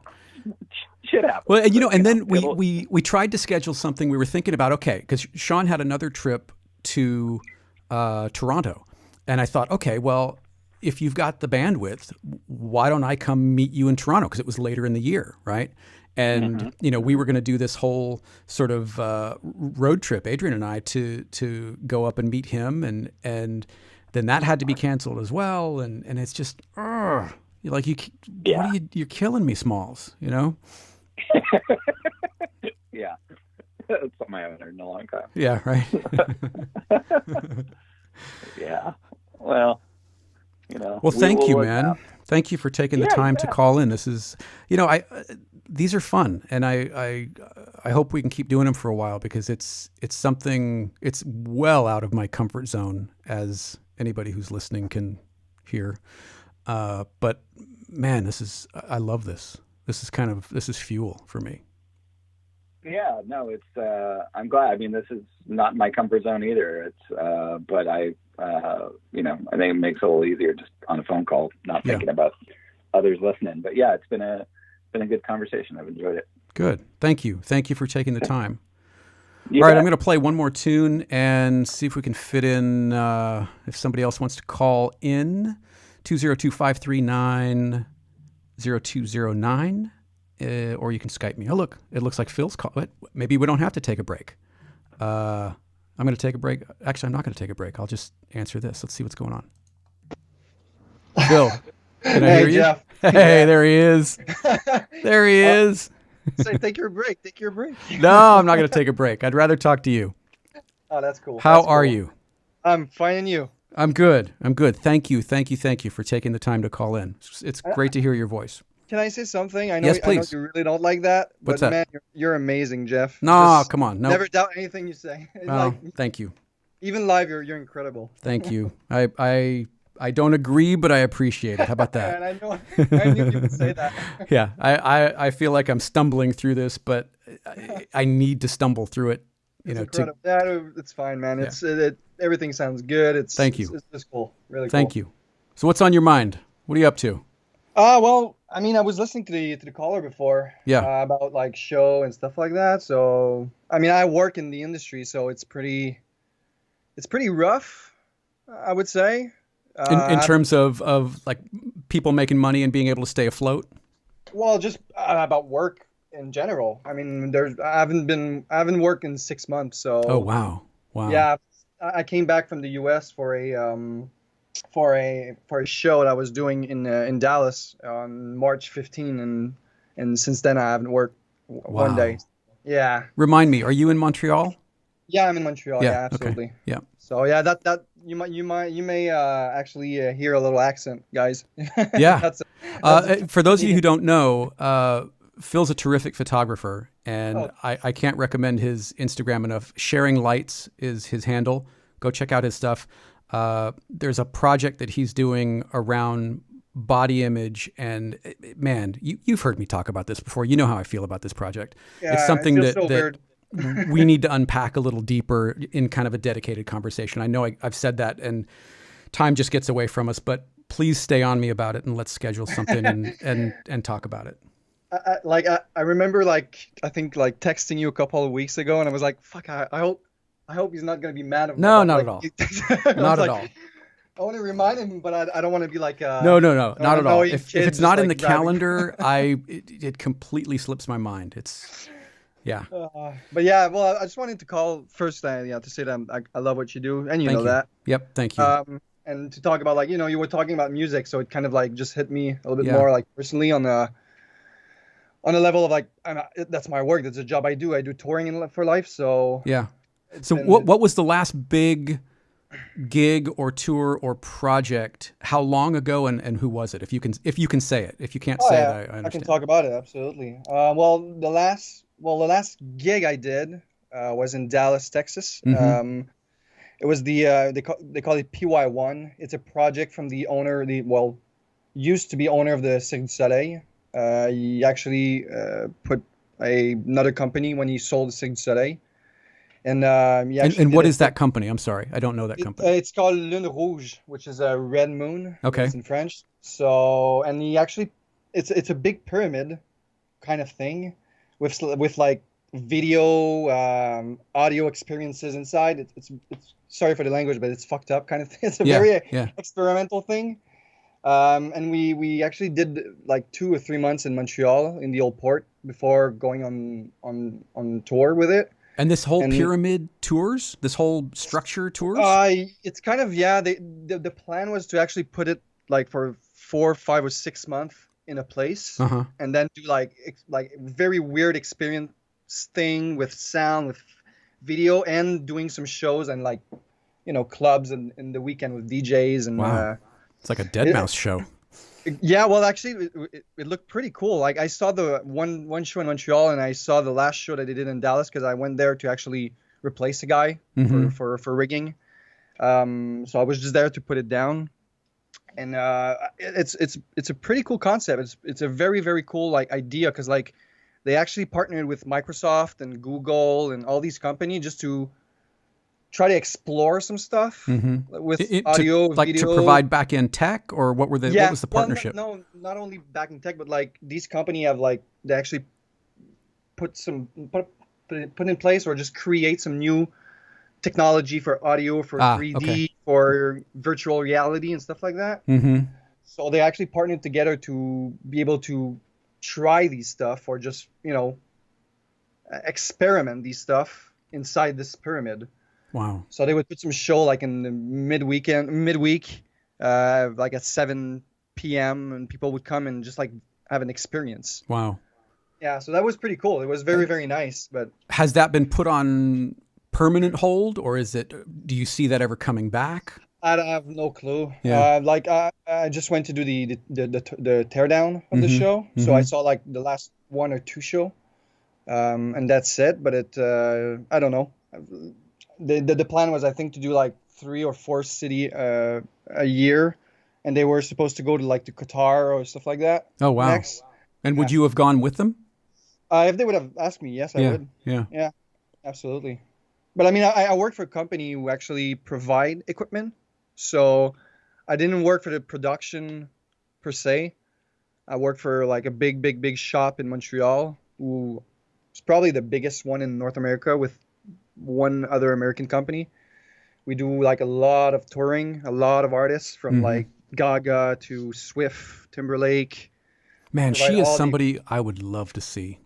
Shit happens. Well, and then we tried to schedule something. We were thinking about, okay, because Sean had another trip to Toronto, and I thought, okay, well, if you've got the bandwidth, why don't I come meet you in Toronto? Because it was later in the year, right? And we were going to do this whole sort of road trip, Adrianne and I, to go up and meet him, and then that had to be canceled as well. And it's just, you're killing me, Smalls. Yeah, that's something I haven't heard in a long time. Yeah, right. Yeah, well. Well, thank you, man. Thank you for taking the time to call in. This is, these are fun, and I hope we can keep doing them for a while, because it's something, it's well out of my comfort zone, as anybody who's listening can hear. But man, I love this. This is fuel for me. Yeah, no, it's, I'm glad. I mean, this is not my comfort zone either. It's, but I think it makes it a little easier just on a phone call, not thinking about others listening. But yeah, it's been a good conversation. I've enjoyed it. Good. Thank you. Thank you for taking the time. All right, I'm going to play one more tune and see if we can fit in, if somebody else wants to call in, 202-539-0209. Or you can Skype me. Oh, look, it looks like Phil's call. Maybe we don't have to take a break. I'm going to take a break. Actually, I'm not going to take a break. I'll just answer this. Let's see what's going on. Phil, can I hear you? Jeff. Hey, there he is. There he is. Say, take your break. Take your break. No, I'm not going to take a break. I'd rather talk to you. Oh, that's cool. How are you? I'm fine, and you? I'm good. Thank you for taking the time to call in. It's great to hear your voice. Can I say something? I know, yes, please. I know you really don't like that. What's but that? Man, you're amazing, Jeff. No, come on. No. Never doubt anything you say. Thank you. Even live, you're incredible. Thank you. I don't agree, but I appreciate it. How about that? And I knew you would say that. Yeah, I feel like I'm stumbling through this, but I need to stumble through it. It's fine, man. Yeah. Everything sounds good. Thank you. It's just cool. Really cool. Thank you. So what's on your mind? What are you up to? Well, I mean, I was listening to the caller before. Yeah. About like show and stuff like that. So, I mean, I work in the industry, so it's pretty rough, I would say. In terms of like people making money and being able to stay afloat? Well, just about work in general. I mean, I haven't worked in 6 months, so. Oh, wow. Yeah, I came back from the US for a show that I was doing in Dallas on March 15, and since then I haven't worked one day. Yeah. Remind me, are you in Montreal? Yeah, I'm in Montreal. Yeah, absolutely. Okay. Yeah. So yeah, that you may actually hear a little accent, guys. Yeah. For those of you who don't know, Phil's a terrific photographer, and I can't recommend his Instagram enough. Sharing Lights is his handle. Go check out his stuff. There's a project that he's doing around body image, and man, you've heard me talk about this before. You know how I feel about this project. Yeah, it's something it feels so that weird. we need to unpack a little deeper in kind of a dedicated conversation. I know I've said that, and time just gets away from us, but please stay on me about it, and let's schedule something and talk about it. I remember I think texting you a couple of weeks ago, and I was like, fuck, I hope he's not going to be mad at me. No, not at all. Not at all. I want to remind him, but I don't want to be like no, not at all. If it's not in the grabbing. calendar, it completely slips my mind. It's yeah. But yeah, well, I just wanted to call first, to say that I love what you do, and you know that. Yep, thank you. And to talk about you were talking about music, so it kind of just hit me a little bit more personally on a level of that's my work. That's a job I do. I do touring for life. So yeah. So what was the last big gig or tour or project? How long ago and who was it? If you can say it. If you can't say it, I understand. I can talk about it, absolutely. Well, the last gig I did was in Dallas, Texas. Mm-hmm. It was they call it PY1. It's a project from the owner, used to be owner of the Cirque du Soleil. He actually put another company when he sold the Cirque du Soleil. And what is that company? I'm sorry, I don't know that company. It's called Lune Rouge, which is a red moon. Okay. It's in French. So, and he actually, it's a big pyramid kind of thing with video, audio experiences inside. It's sorry for the language, but it's fucked up kind of thing. It's a very experimental thing. And we actually did 2 or 3 months in Montreal in the old port before going on tour with it. And this whole pyramid tours, this whole structure tours? It's kind of, the plan was to actually put it for 4, 5, or 6 months in a place, and then do very weird experience thing with sound, with video, and doing some shows and clubs and in the weekend with DJs and wow. It's like a Deadmau5 show. Yeah, well, actually, it looked pretty cool. I saw the one show in Montreal, and I saw the last show that they did in Dallas because I went there to actually replace a guy for rigging. So I was just there to put it down, and it's a pretty cool concept. It's a very, very cool idea because they actually partnered with Microsoft and Google and all these companies just to try to explore some stuff with audio, video. To provide back-end tech, or what were what was the partnership? Well, no, not only back-end tech, but these companies have they actually put in place or just create some new technology for audio, for 3D, for virtual reality and stuff like that. Mm-hmm. So they actually partnered together to be able to try these stuff or just experiment these stuff inside this pyramid. Wow. So they would put some show in the midweek, at 7 p.m. and people would come and just have an experience. Wow. Yeah, so that was pretty cool. It was very, very nice. But has that been put on permanent hold, or do you see that ever coming back? I have no clue. Yeah. I just went to do the teardown of the show. So I saw the last 1 or 2 show. And that's it, but I don't know. The plan was, I think, to do 3 or 4 city a year, and they were supposed to go to to Qatar or stuff like that. Oh wow! Next. And would you have gone with them? If they would have asked me, yes, I would. Yeah, absolutely. But I mean, I work for a company who actually provide equipment, so I didn't work for the production per se. I worked for a big shop in Montreal, who is probably the biggest one in North America with one other American company. We do a lot of touring, a lot of artists from Gaga to Swift, Timberlake. Man, she is somebody I would love to see.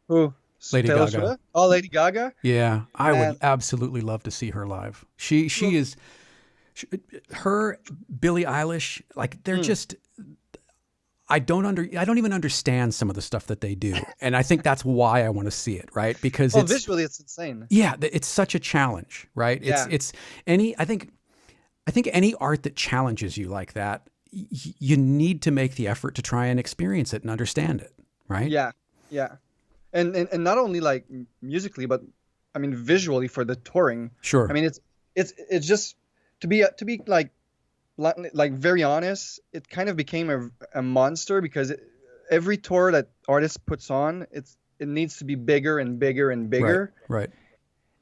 Who? Lady Taylor Gaga. Swift? Oh, Lady Gaga? Yeah, I would absolutely love to see her live. She is her, Billie Eilish, they're just. I don't even understand some of the stuff that they do, and I think that's why I want to see it, right? Because visually it's insane. Yeah, it's such a challenge, right? Yeah. It's I think any art that challenges you like that, you need to make the effort to try and experience it and understand it, right? Yeah. Yeah, and not only like musically, but I mean visually for the touring. Sure. I mean it's just to be like very honest, it kind of became a monster because every tour that artist puts on, it needs to be bigger and bigger and bigger. Right.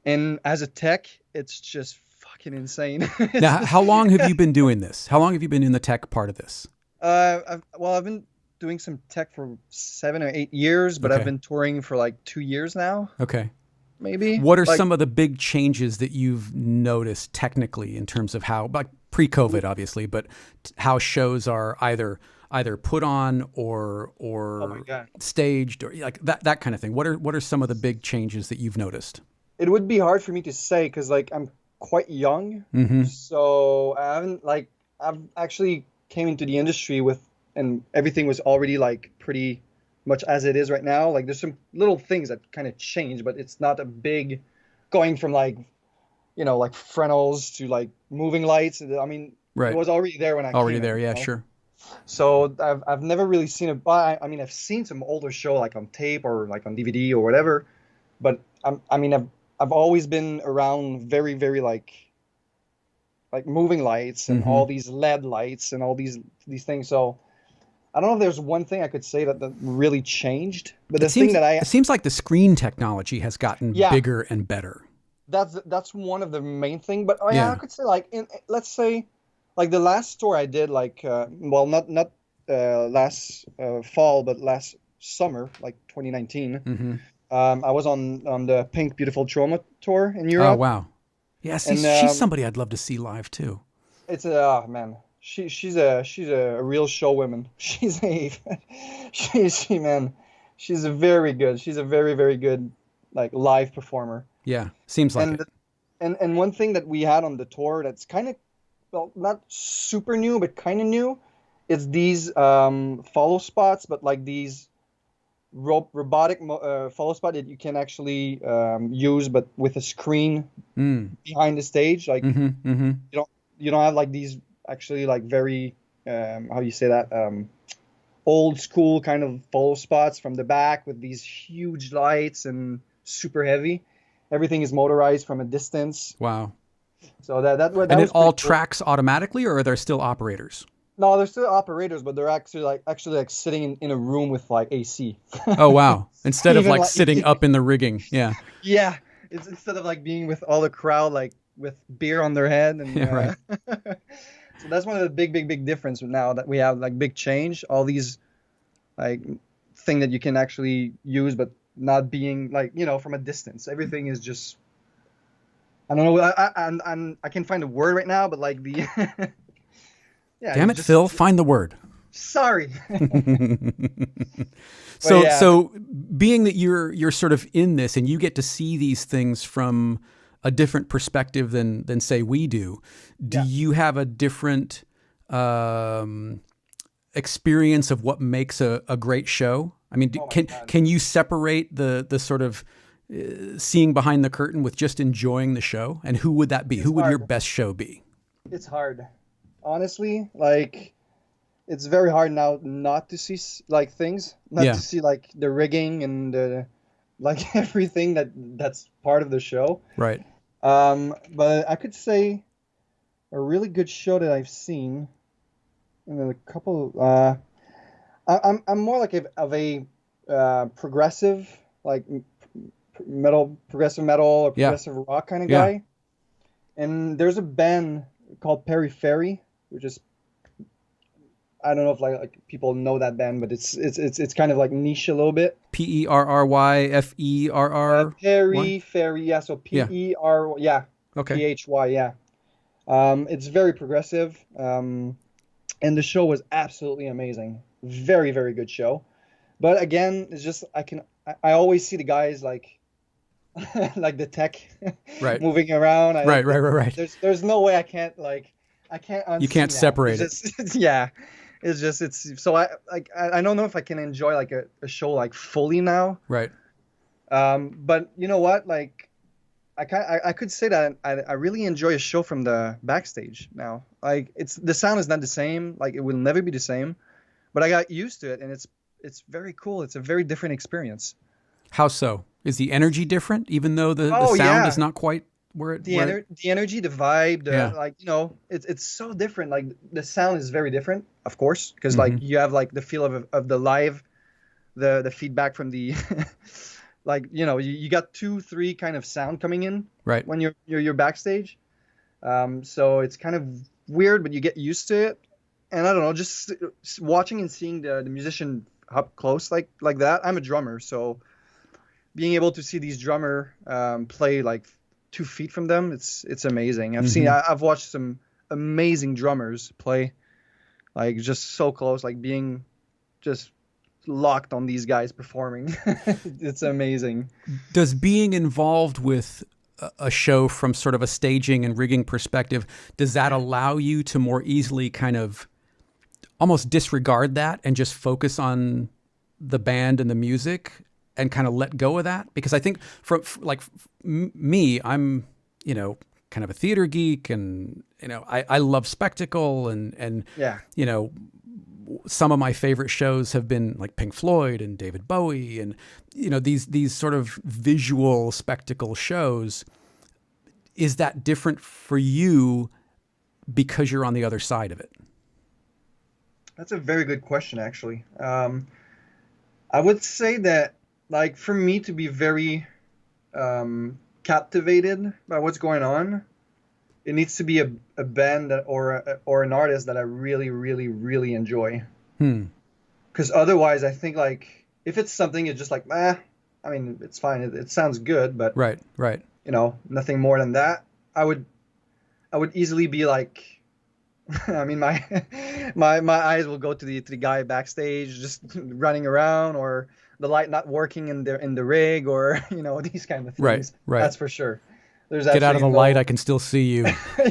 And as a tech, it's just fucking insane. Now, how long have you been doing this? How long have you been in the tech part of this? I've been doing some tech for 7 or 8 years, but Okay. I've been touring for like 2 years now, Okay. maybe. What are Like, some of the big changes that you've noticed technically in terms of how, like pre-COVID, obviously, but how shows are either put on or Oh my God. staged or like that kind of thing? What are some of the big changes that you've noticed? It would be hard for me to say because like I'm quite young, Mm-hmm. so I've actually came into the industry and everything was already like pretty much as it is right now. Like there's some little things that kind of change, but it's not a big going from like like Fresnels to like moving lights. I mean, Right. it was already there when I Already came there, in, yeah, sure. So I've never really seen it. I mean, I've seen some older show like on tape or like on DVD or whatever, but I've always been around very, very like moving lights and Mm-hmm. all these LED lights and all these things. So I don't know if there's one thing I could say that really changed, but the thing that It seems like the screen technology has gotten Yeah. bigger and better. that's one of the main thing. But Yeah. I could say like let's say like the last tour I did like well not last fall but last summer like 2019. Mm-hmm. I was on the Pink Beautiful Trauma tour in Oh, Europe. wow. Yeah, see, And, she's somebody I'd love to see live too. It's man. She's a real show woman. She's a very good. She's a very, very good like live performer. Yeah, seems like And it. and one thing that we had on the tour that's kind of, well, not super new but kind of new, it's these follow spots, but like these robotic follow spot that you can actually use, but with a screen behind the stage. Like Mm-hmm, mm-hmm. you don't have like these actually like very how you say that old school kind of follow spots from the back with these huge lights and super heavy. Everything is motorized from a distance. Wow. So that And was it all pretty cool. tracks automatically, or are there still operators? No, they're still operators, but they're actually sitting in a room with like AC. Oh, wow. Instead of Even like like- sitting up in the rigging. Yeah. Yeah, it's instead of like being with all the crowd like with beer on their head and Yeah, right. So that's one of the big difference now that we have like big change. All these like thing that you can actually use, but not being like from a distance. Everything is just I don't know. I can't find a word right now, but like the yeah. Damn it, Phil, find the word. Sorry. So yeah. so being that you're sort of in this and you get to see these things from a different perspective than say we do, do Yeah. you have a different experience of what makes a great show? I mean, Oh my God. can you separate the sort of seeing behind the curtain with just enjoying the show? And who would that be? Who would your hard. best show be? It's hard, honestly. Like, it's very hard now not to see like things, not Yeah. to see like the rigging and like everything that's part of the show. Right. But I could say a really good show that I've seen, and then a couple. I'm more like of a progressive like progressive metal or Yeah. progressive rock kind of Yeah. guy. And there's a band called Periphery, which is, I don't know if like people know that band, but it's kind of like niche a little bit. Perryferr. Periphery, yeah. So Yeah. PER, yeah. Okay. PHY, yeah. It's very progressive, and the show was absolutely amazing. Very, very good show. But again, it's just I always see the guys like like the tech Right. moving around. Right. There's no way I can't You can't unsee that. separate It's just, yeah. It's so I don't know if I can enjoy like a show like fully now. Right. But you know what? Like, I could say that I really enjoy a show from the backstage now. Like, the sound is not the same. Like, it will never be the same. But I got used to it, and it's very cool. It's a very different experience. How so? Is the energy different, even though the sound yeah. is not quite where it? The energy, the vibe, Yeah. like, you know, it's so different. Like the sound is very different, of course, because Mm-hmm. like you have like the feel of the live, the feedback from the, like, you know, you got 2-3 kind of sound coming in Right. when you're backstage. So it's kind of weird, but you get used to it. And I don't know, just watching and seeing the musician up close like that. I'm a drummer, so being able to see these drummer play like 2 feet from them, it's amazing. I've watched some amazing drummers play, like just so close, like being just locked on these guys performing. It's amazing. Does being involved with a show from sort of a staging and rigging perspective, does that allow you to more easily kind of almost disregard that and just focus on the band and the music and kind of let go of that? Because I think me, I'm, you know, kind of a theater geek, and, you know, I love spectacle, and Yeah. you know, some of my favorite shows have been like Pink Floyd and David Bowie, and, you know, these sort of visual spectacle shows. Is that different for you because you're on the other side of it? That's a very good question, actually. I would say that, like, for me to be very captivated by what's going on, it needs to be a band or an artist that I really, really, really enjoy. Because otherwise, I think, like, if it's something, it's just like, I mean, it's fine. It sounds good, but Right. you know, nothing more than that. I would easily be like, I mean, my eyes will go to the guy backstage just running around, or the light not working in the rig, or, you know, these kind of things. Right. That's for sure. There's Get out of the absolutely light. I can still see you.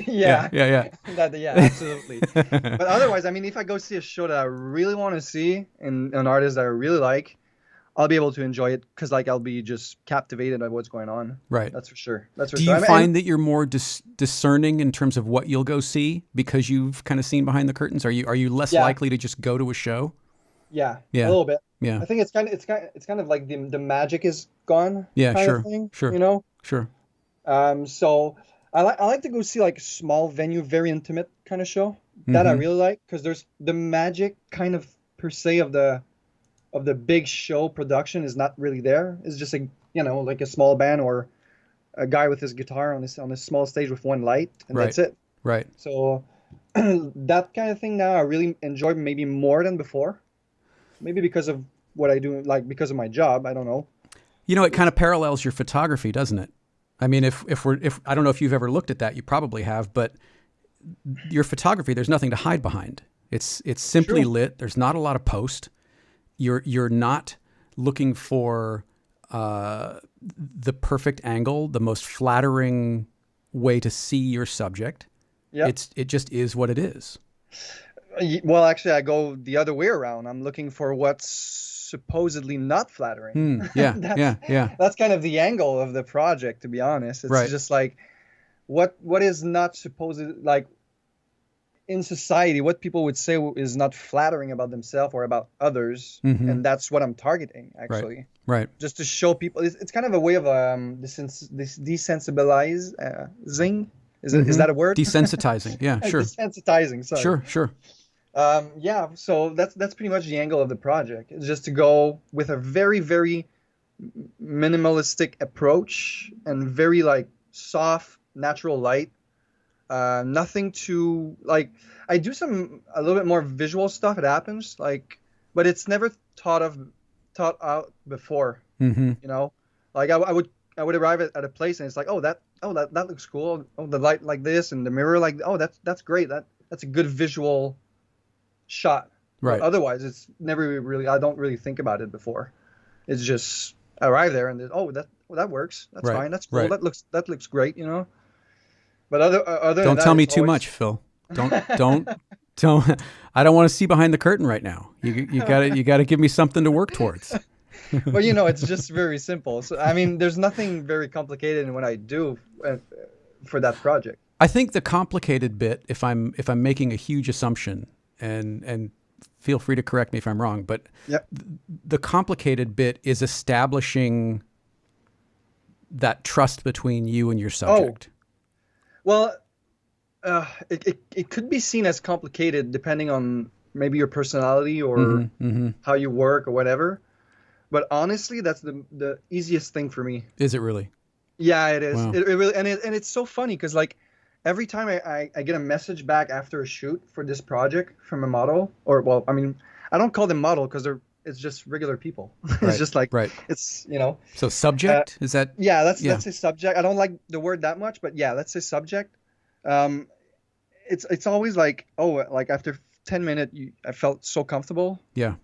yeah. Yeah. Yeah, absolutely. But otherwise, I mean, if I go see a show that I really want to see and an artist that I really like, I'll be able to enjoy it because, like, I'll be just captivated by what's going on. Right. That's for sure. That's for Do sure. you find that you're more discerning in terms of what you'll go see because you've kind of seen behind the curtains? Are you less likely to just go to a show? Yeah. Yeah. A little bit. Yeah. I think it's kind of like the magic is gone. Yeah. Kind Sure. of thing, Sure. You know. Sure. So I like to go see like a small venue, very intimate kind of show that I really like, because there's the magic kind of per se of the big show production is not really there. It's just like a small band or a guy with his guitar on this small stage with one light, and that's it. Right. So that kind of thing now I really enjoy, maybe more than before. Maybe because of what I do, like because of my job. I don't know. You know, it kind of parallels your photography, doesn't it? I mean, if I don't know if you've ever looked at that, you probably have, but your photography, there's nothing to hide behind. It's simply lit. There's not a lot of post. You're not looking for the perfect angle, the most flattering way to see your subject. Yeah. It just is what it is. Well, actually, I go the other way around. I'm looking for what's supposedly not flattering. Yeah. That's kind of the angle of the project, to be honest. It's just like what is not supposed, like, in society, what people would say is not flattering about themselves or about others, and that's what I'm targeting, actually. Right. Just to show people, it's kind of a way of desensitizing. Is that a word? Desensitizing. Yeah, sure. Desensitizing. Sorry. Sure. Yeah. So that's pretty much the angle of the project. It's just to go with a very, very minimalistic approach and very, like, soft, natural light. Nothing too, like, I do a little bit more visual stuff. It happens, like, but it's never thought out before. You know, like I would arrive at a place and it's like, that looks cool. Oh, the light like this and the mirror like, that's great. That's a good visual shot. Right. But otherwise, it's never really. I don't really think about it before. It's just I arrive there and that works. That's fine. That's cool. Right. That looks great. You know. But other don't tell me too much, Phil. Don't. I don't want to see behind the curtain right now. You gotta give me something to work towards. Well, you know, it's just very simple. So I mean, there's nothing very complicated in what I do for that project. I think the complicated bit, if I'm making a huge assumption, and feel free to correct me if I'm wrong, but Yep. the complicated bit is establishing that trust between you and your subject. Well, it could be seen as complicated depending on maybe your personality or how you work or whatever. But honestly, that's the easiest thing for me. Is it really? Yeah, it is. Wow. It really, and it's so funny because like every time I get a message back after a shoot for this project from a model, or well, I mean, I don't call them model because it's just regular people. It's Right, just like right. it's, you know. So subject, is that? Yeah, that's a subject. I don't like the word that much, but yeah, that's a subject. It's always like, oh, like after 10 minutes, I felt so comfortable. Yeah.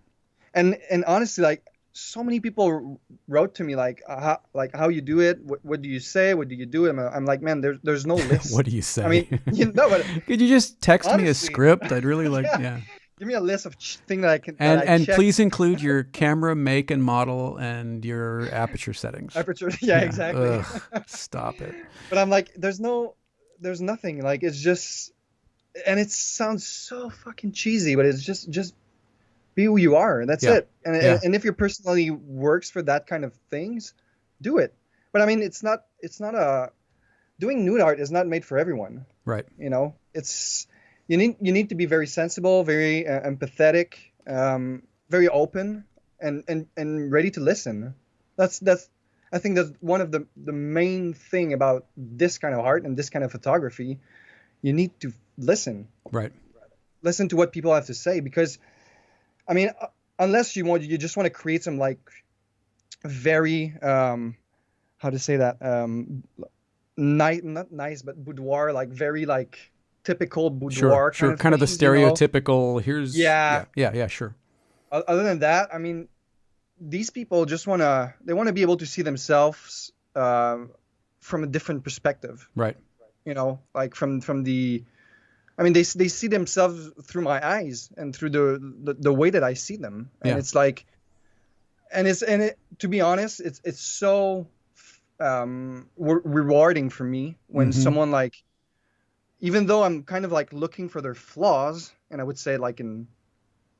And honestly, like so many people wrote to me like how you do it, what do you say, what do you do? I'm like, man, there's no list. What do you say? I mean, but could you just text me a honestly, script? I'd really like, yeah. Give me a list of things that I can. And please include your camera make and model and your aperture settings. Aperture, yeah, exactly. Ugh, stop it. But I'm like, there's nothing. Like it's just, and it sounds so fucking cheesy, but it's just be who you are. That's it. And if your personality works for that kind of things, do it. But I mean, it's not doing nude art is not made for everyone. Right. You know, you need to be very sensible, very empathetic, very open, and ready to listen. I think that's one of the main thing about this kind of art and this kind of photography. You need to listen. Right. Listen to what people have to say, because I mean, unless you just want to create some like very how to say that not nice, but boudoir, like very like typical boudoir kind of the stereotypical, you know? yeah, sure. Other than that, I mean, these people just want to be able to see themselves from a different perspective. Right. You know, like from the, I mean, they see themselves through my eyes and through the way that I see them. And it's like, to be honest, it's so rewarding for me when someone like, even though I'm kind of like looking for their flaws, and I would say like in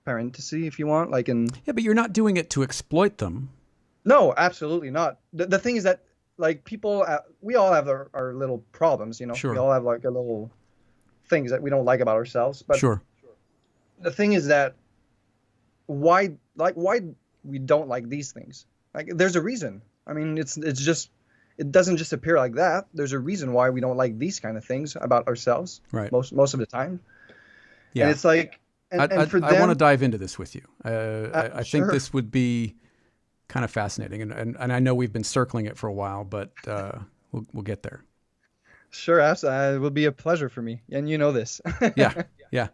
parentheses if you want, like in. Yeah, but you're not doing it to exploit them. No, absolutely not. The thing is that like people, we all have our little problems, you know. Sure. We all have like a little things that we don't like about ourselves. But sure. The thing is that why we don't like these things? Like there's a reason. I mean, it's just, it doesn't just appear like that. There's a reason why we don't like these kind of things about ourselves. Right. Most of the time. Yeah. And it's like, and for them, I want to dive into this with you. I think sure. this would be kind of fascinating, and I know we've been circling it for a while, but we'll get there. Sure, absolutely. It will be a pleasure for me, and you know this. Yeah.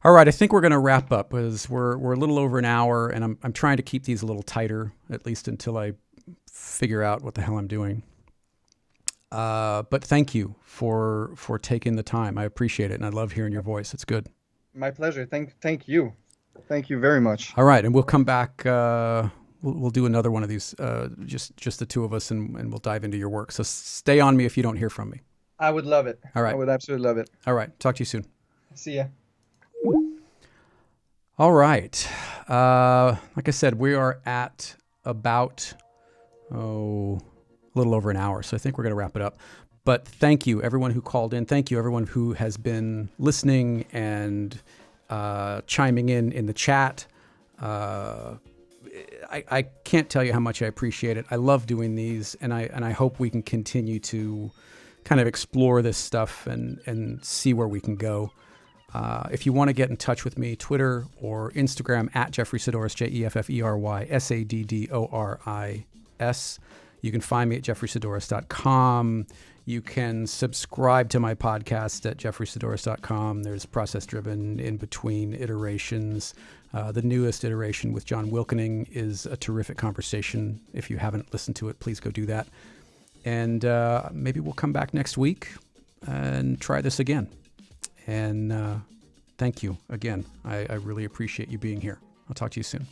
All right, I think we're going to wrap up because we're a little over an hour, and I'm trying to keep these a little tighter, at least until I figure out what the hell I'm doing. But thank you for taking the time. I appreciate it, and I love hearing your voice. It's good. My pleasure. Thank you. Thank you very much. All right, and we'll come back. We'll do another one of these, just the two of us, and we'll dive into your work. So stay on me if you don't hear from me. I would love it. All right. I would absolutely love it. All right. Talk to you soon. See ya. All right. Like I said, we are at about, a little over an hour. So I think we're going to wrap it up. But thank you, everyone who called in. Thank you, everyone who has been listening and chiming in the chat. I can't tell you how much I appreciate it. I love doing these, and I hope we can continue to kind of explore this stuff and see where we can go. If you want to get in touch with me, Twitter or Instagram at Jeffrey Saddoris, JEFFERY SADDORIS. You can find me at jeffreysaddoris.com. You can subscribe to my podcast at jeffreysaddoris.com. There's process-driven in-between iterations. The newest iteration with John Wilkening is a terrific conversation. If you haven't listened to it, please go do that. And maybe we'll come back next week and try this again. And thank you again. I really appreciate you being here. I'll talk to you soon.